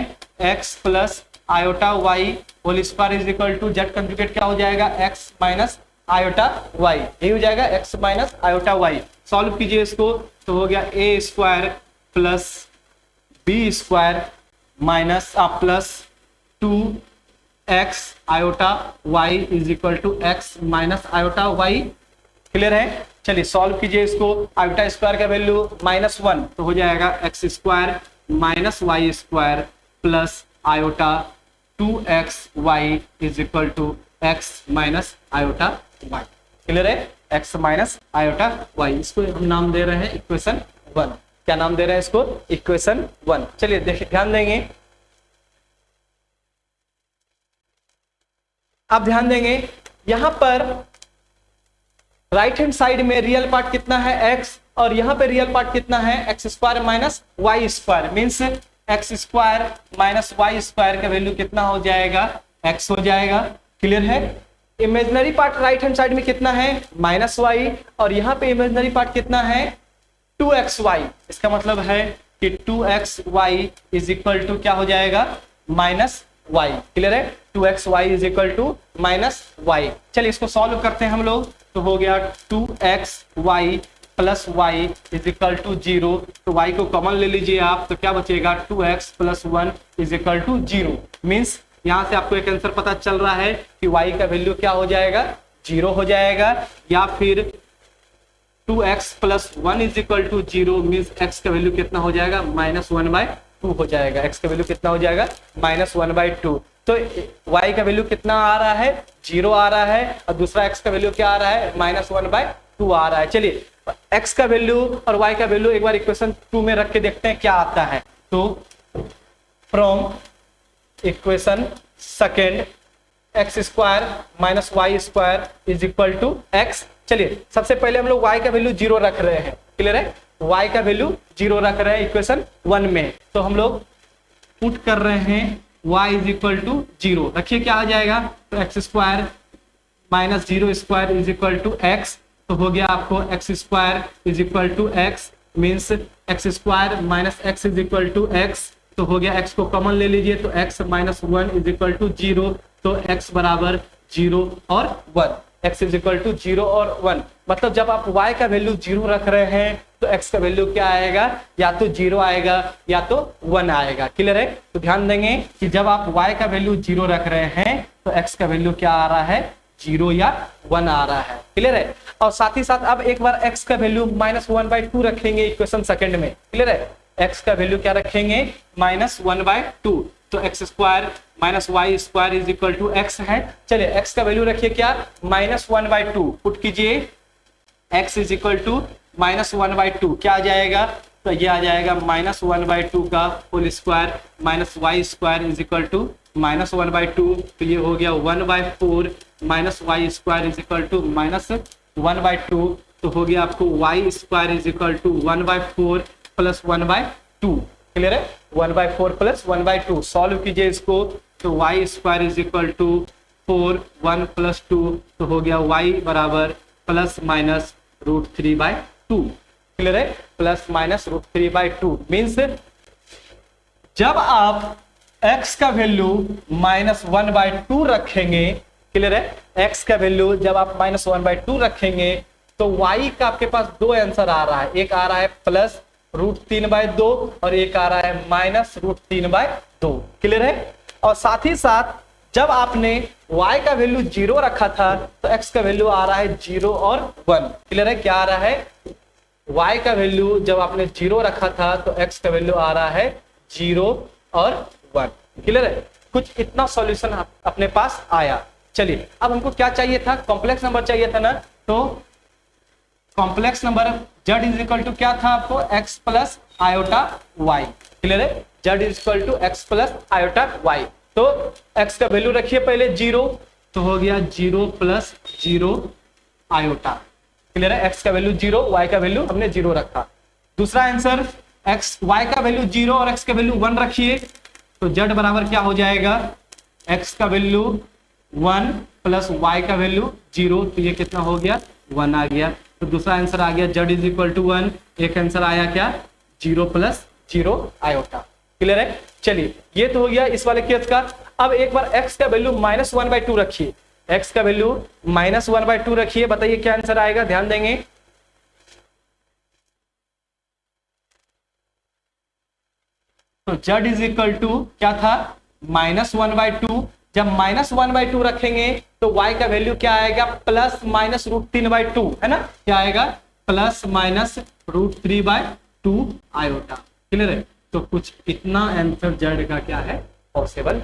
x plus iota y whole square is equal to z conjugate क्या हो जाएगा, x माइनस आयोटा y, यही हो जाएगा x minus iota y। Solve कीजिए इसको, तो हो गया a square plus B square minus plus 2x iota y is equal to x minus iota y। Clear है, चलिए सॉल्व कीजिए इसको। आयोटा स्क्वायर का वैल्यू -1, तो हो जाएगा x square minus y square plus iota 2xy is equal to x minus iota y। Clear है, x minus iota y, इसको हम नाम दे रहे हैं इक्वेशन 1। क्या नाम दे रहे हैं इसको, इक्वेशन 1। चलिए देखिए, ध्यान देंगे, आप ध्यान देंगे यहां पर राइट हैंड साइड में रियल पार्ट कितना है x, और यहां पे रियल पार्ट कितना है x square minus Y square, means x square minus Y square का वैल्यू कितना हो जाएगा, x हो जाएगा। क्लियर है। Imaginary part right hand side में कितना है, माइनस वाई, और यहां पे इमेजिनरी पार्ट कितना है, 2xy। इसका मतलब है कि 2xy इज इक्वल टू क्या हो जाएगा, माइनस वाई। क्लियर है, 2xy is equal to minus Y. चलिए इसको सॉल्व करते हैं हम लोग, तो हो गया 2xy plus Y is equal to 0। तो y को कॉमन ले लीजिए आप, तो क्या बचेगा, 2x plus 1 is equal to 0। Means यहां से आपको एक आंसर पता चल रहा है कि y का वैल्यू क्या हो जाएगा, 0 हो जाएगा, या फिर 2x plus 1 is equal to 0 means x का वैल्यू कितना हो जाएगा, -1/2 हो जाएगा। x का वैल्यू कितना हो जाएगा, -1/2। तो y का वैल्यू कितना आ रहा है, 0 आ रहा है, और दूसरा x का वैल्यू क्या आ रहा है, -1/2 आ रहा है। चलिए x का वैल्यू और y का वैल्यू एक बार इक्वेशन 2 में रख के देखते हैं क्या आता है। तो from equation second x square minus Y square is equal to x। चलिए सबसे पहले हम लोग y का वैल्यू 0 रख रहे हैं। क्लियर है, y का वैल्यू 0 रख रहे हैं इक्वेशन 1 में। तो हम लोग पुट कर रहे हैं y इज इक्वल टू 0। रखिए क्या आ जाएगा, तो x square minus 0 square is equal to x। तो हो गया आपको x square is equal to x, means x square minus x is equal to x। तो हो गया x को कॉमन ले लीजिए, तो x minus 1 is equal to 0। तो x बराबर 0 और 1, x इज इक्वल टू 0 और 1। मतलब जब आप y का वैल्यू 0 रख रहे हैं तो x का वैल्यू क्या आएगा, या तो 0 आएगा या तो 1 आएगा। क्लियर है। तो ध्यान देंगे कि जब आप y का वैल्यू 0 रख रहे हैं तो x का वैल्यू क्या आ रहा है, 0 या 1 आ रहा है। क्लियर है। और साथ ही साथ अब एक बार x का वैल्यू -1/2 रखेंगे इक्वेशन सेकंड में। क्लियर है, x का वैल्यू क्या रखेंगे, -1/2। तो x square minus Y square is equal to x है। चलिए x का वैल्यू रखिए क्या, -1/2 पुट कीजिए, x इज इक्वल टू -1/2 क्या आ जाएगा, तो ये आ जाएगा -1/2 का whole square minus Y square is equal to -1/2। तो ये हो गया 1/4 minus Y square is equal to -1/2। तो हो गया आपको y square is equal to 1/4 plus 1/2। Clear है, 1/4 प्लस 1/2। सॉल्व कीजिए इसको, तो y square is equal to 4 1 plus 2। तो हो गया वाई बराबर प्लस माइनस √3/2। क्लियर है, प्लस माइनस √3/2 मीन्स जब आप x का वैल्यू -1/2 रखेंगे। क्लियर है, x का वैल्यू जब आप -1/2 रखेंगे तो y का आपके पास दो आंसर आ रहा है, एक आ रहा है प्लस √3/2 और एक आ रहा है माइनस √3/2। क्लियर है। और साथ ही साथ जब आपने y का वैल्यू 0 रखा था तो x का वैल्यू आ रहा है 0 और 1। क्लियर है, क्या आ रहा है, y का वैल्यू जब आपने 0 रखा था तो x का वैल्यू आ रहा है 0 और 1। क्लियर है, कुछ इतना सॉल्यूशन अपने पास आया। चलिए अब हमको क्या चाहिए था, कॉम्प्लेक्स नंबर चाहिए था ना। तो complex number z is equal to क्या था आपको, x plus iota y। Clear है, z is equal to x plus iota y। तो x का वैल्यू रखिए पहले 0, तो हो गया 0 प्लस 0 आयोटा। क्लियर है, x का वैल्यू 0, y का वैल्यू हमने 0 रखा। दूसरा आंसर y का वैल्यू 0 और x का वैल्यू 1 रखिए, तो z बराबर क्या हो जाएगा, x का वैल्यू 1 प्लस y का वैल्यू 0। तो ये कितना हो गया, 1 आ गया। तो दूसरा आंसर आ गया z इज इक्वल टू 1। एक आंसर आया क्या, 0 प्लस 0 आयोटा। क्लियर है। चलिए ये तो हो गया इस वाले केस का। अब एक बार x का वैल्यू -1/2 रखिए, x का वैल्यू -1/2 रखिए, बताइए क्या आंसर आएगा, ध्यान देंगे। तो z इज इक्वल टू क्या था, -1/2। जब -1/2 रखेंगे तो y का वैल्यू क्या आएगा, प्लस माइनस √3/2 है ना, क्या आएगा, प्लस माइनस √3/2 आयोटा। क्लियर है, तो कुछ इतना आंसर z का क्या है, पॉसिबल।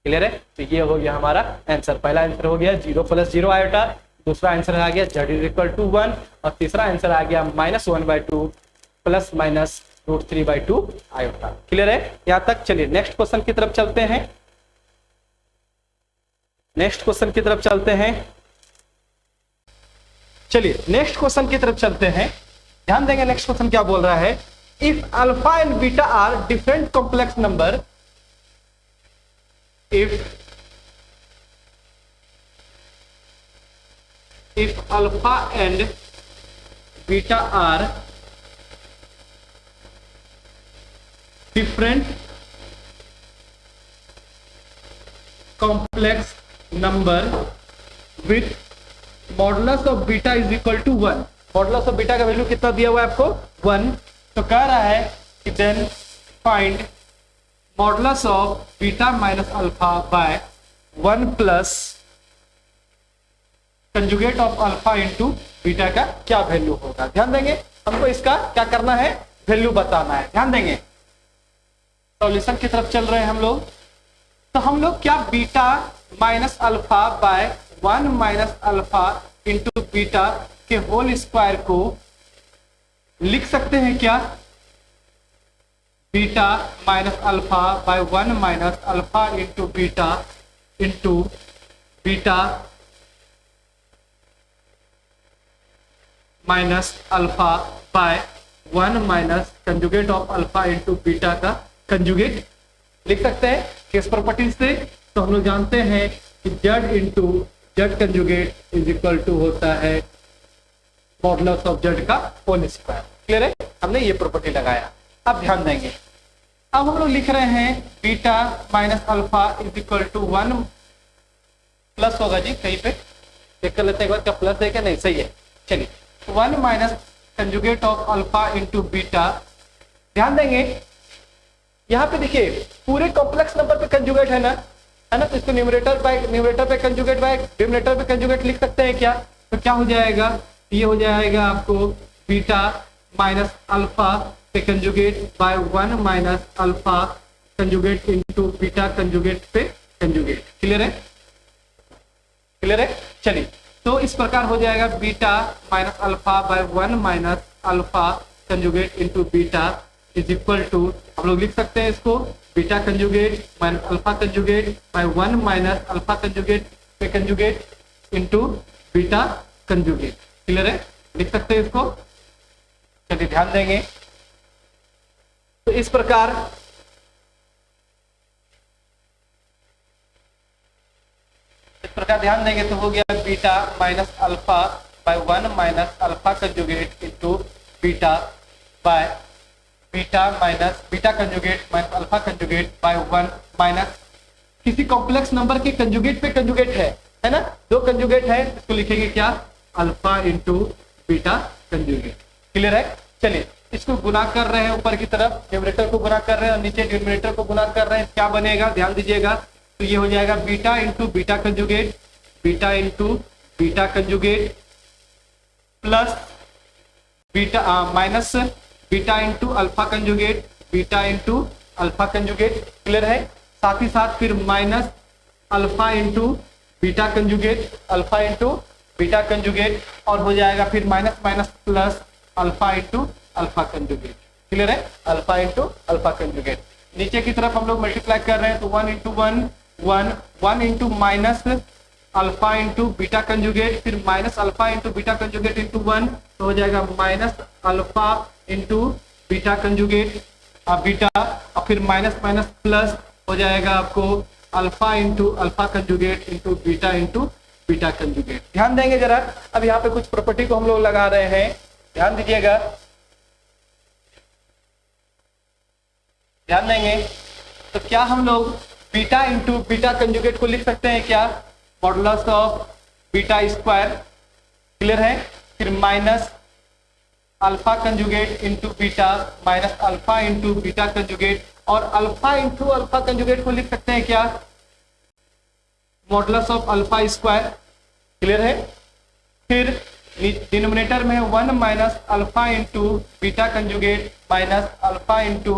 क्लियर है, तो ये हो गया हमारा आंसर। पहला आंसर हो गया 0 प्लस 0 आयोटा, दूसरा आंसर आ गया z इज इक्वल टू 1 और तीसरा आंसर आ गया -1/2 प्लस माइनस √3/2 आयोटा। क्लियर है यहां तक? चलिए नेक्स्ट क्वेश्चन की तरफ चलते हैं। नेक्स्ट क्वेश्चन की तरफ चलते हैं। चलिए नेक्स्ट क्वेश्चन की तरफ चलते हैं। ध्यान देंगे नेक्स्ट क्वेश्चन क्या बोल रहा है। If alpha and beta are different complex number, if alpha and beta are different complex number with modulus of beta is equal to 1, modulus of beta का वैल्यू कितना दिया हुआ है आपको 1, तो कह रहा है कि then find modulus of beta minus alpha by 1 plus conjugate of alpha into beta का क्या वैल्यू होगा। ध्यान देंगे हमको इसका क्या करना है, वैल्यू बताना है। ध्यान देंगे सॉल्यूशन की तरफ चल रहे हैं हम लोग। तो हम लोग क्या beta minus alpha by 1 minus alpha into beta के होल स्क्वायर को लिख सकते हैं क्या, beta minus alpha by 1 minus alpha into beta minus alpha by 1 minus conjugate of alpha into beta का कंजुगेट लिख सकते हैं किस प्रॉपर्टी से। तो हम लोग जानते हैं कि z into z conjugate is equal to होता है मॉडुलस ऑफ जेड का होल स्क्वायर। क्लियर है, हमने ये प्रॉपर्टी लगाया। अब ध्यान देंगे अब हम लोग लिख रहे हैं beta minus alpha is equal to 1 plus होगा जी, कहीं पे चेक कर लेते हैं एक बार क्या प्लस है क्या नहीं, सही है। चलिए 1 minus conjugate of alpha into beta. ध्यान देंगे यहाँ पे देखिए पूरे कॉम्प्लेक्स नंबर पे कंजुगेट है ना, है ना, तो इसको न्यूमरेटर पे कंजुगेट बाय डिनोमिनेटर पे कंजुगेट लिख सकते हैं क्या। तो क्या हो जाएगा, ये हो जाएगा आपको बीटा माइनस अल्फा पे conjugate by 1 minus alpha conjugate into beta conjugate पे कंजुगेट। क्लियर है, क्लियर है। चलिए तो इस प्रकार हो जाएगा beta minus alpha by 1 minus alpha conjugate into beta is equal to, हम लोग लिख सकते हैं इसको beta conjugate minus alpha conjugate by 1 minus alpha conjugate पे conjugate into beta conjugate. Clear है, लिख सकते हैं इसको। चलिए ध्यान देंगे तो इस प्रकार ध्यान देंगे तो हो गया beta minus alpha by 1 minus alpha conjugate into beta by beta minus beta conjugate minus alpha conjugate by 1 minus किसी कॉम्प्लेक्स नंबर के कंजुगेट पे कंजुगेट है ना, दो कंजुगेट है, इसको लिखेंगे क्या alpha into beta conjugate. Clear है। चलिए इसको गुना कर रहे हैं ऊपर की तरफ, न्यूमरेटर को गुना कर रहे हैं और नीचे डिनोमिनेटर को गुना कर रहे हैं, क्या बनेगा ध्यान दीजिएगा। तो ये हो जाएगा beta into beta conjugate, beta into beta conjugate plus beta minus beta into alpha conjugate, beta into alpha conjugate. Clear है। साथ ही साथ फिर minus alpha into beta conjugate, alpha into beta conjugate और हो जाएगा फिर minus minus plus alpha into alpha conjugate. Clear है, अल्फा इंटू अल्फा कंजुगेट। नीचे की तरफ हम लोग मल्टीप्लाई कर रहे हैं तो 1 into 1 into minus alpha into beta conjugate, फिर minus alpha into beta conjugate into 1 तो हो जाएगा minus alpha into beta conjugate beta और फिर माइनस माइनस प्लस हो जाएगा आपको alpha into alpha conjugate into beta conjugate. ध्यान देंगे जरा, अब यहाँ पे कुछ प्रॉपर्टी को हम लोग लगा रहे हैं, ध्यान दीजिएगा, ध्यान देंगे। तो क्या हम लोग बीटा इंटू बीटा कंजुगेट को लिख सकते हैं क्या modulus of beta square. Clear है। फिर minus alpha conjugate into beta minus alpha into beta conjugate और अल्फा इंटू अल्फा कंजुगेट को लिख सकते हैं क्या modulus of alpha square. Clear है। फिर डिनोमिनेटर में 1 minus alpha into beta conjugate minus alpha into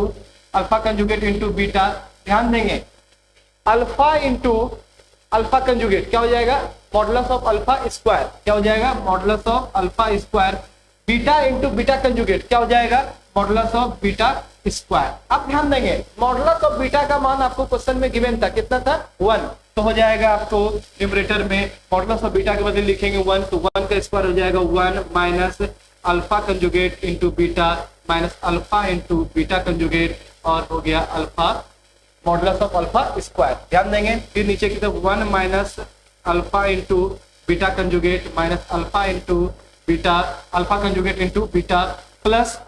alpha conjugate into beta. ध्यान देंगे अल्फा इंटू अल्फा कंजुगेट क्या हो जाएगा मॉडुलस ऑफ अल्फा स्क्वायर, क्या हो जाएगा modulus of alpha square beta into beta conjugate क्या हो जाएगा, मॉडुलस ऑफ बीटा स्क्वायर। अब ध्यान देंगे मॉडुलस ऑफ बीटा का मान आपको क्वेश्चन में गिवन था, कितना था 1, तो हो जाएगा आपको न्यूमरेटर में मॉडुलस ऑफ बीटा के बदले लिखेंगे 1, तो 1 का स्क्वायर हो जाएगा 1 minus alpha conjugate into beta minus alpha into beta conjugate और हो गया alpha modulus of alpha square. ध्यान देंगे फिर नीचे की तरफ 1 minus alpha into beta conjugate minus alpha into beta alpha conjugate into beta plus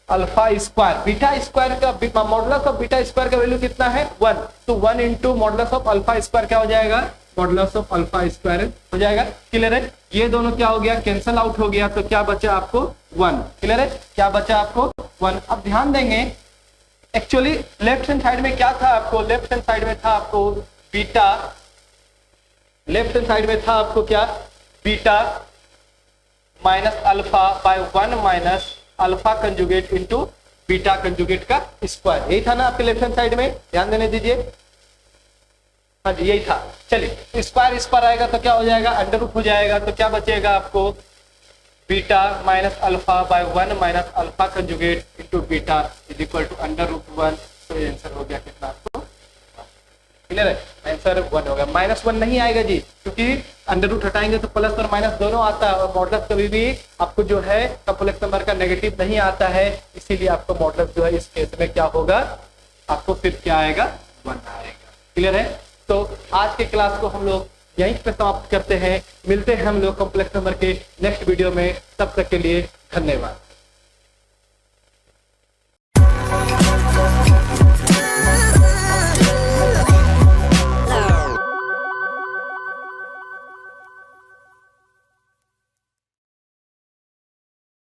alpha square. Beta square का मॉडुलस ऑफ बीटा स्क्वायर का वैल्यू कितना है 1, तो 1 into modulus of alpha square क्या हो जाएगा, मॉडुलस ऑफ अल्फा स्क्वायर हो जाएगा। क्लियर है, ये दोनों क्या हो गया, कैंसल आउट हो गया, तो क्या बचा आपको 1। क्लियर है, क्या बचा आपको 1। अब ध्यान देंगे एक्चुअली लेफ्ट हैंड साइड में क्या था आपको, लेफ्ट हैंड साइड में था आपको बीटा, लेफ्ट हैंड साइड में था आपको क्या, beta minus alpha by 1 minus alpha conjugate into beta conjugate का स्क्वायर, यही था ना आपके लेफ्ट हैंड साइड में, ध्यान देने दीजिए। हाँ जी यही था। चलिए स्क्वायर इस पर आएगा तो क्या हो जाएगा, अंडर रूट हो जाएगा, तो क्या बचेगा आपको beta minus alpha by 1 minus alpha conjugate into beta is equal to under root 1। तो ये आंसर हो गया कितना आपको, क्लियर है, आंसर 1 होगा। -1 नहीं आएगा जी, क्योंकि अंडर रूट हटाएंगे तो प्लस और माइनस दोनों आता है, और मॉडुलस कभी भी आपको जो है कॉम्प्लेक्स नंबर का नेगेटिव नहीं आता है, इसीलिए आपको मॉडुलस जो है इस केस में क्या होगा, आपको फिर क्या आएगा 1 आएगा। क्लियर है, तो आज के क्लास को हम लोग यहीं पे समाप्त करते हैं, मिलते हैं हम लोग कॉम्प्लेक्स नंबर के नेक्स्ट वीडियो में, तब तक के लिए धन्यवाद।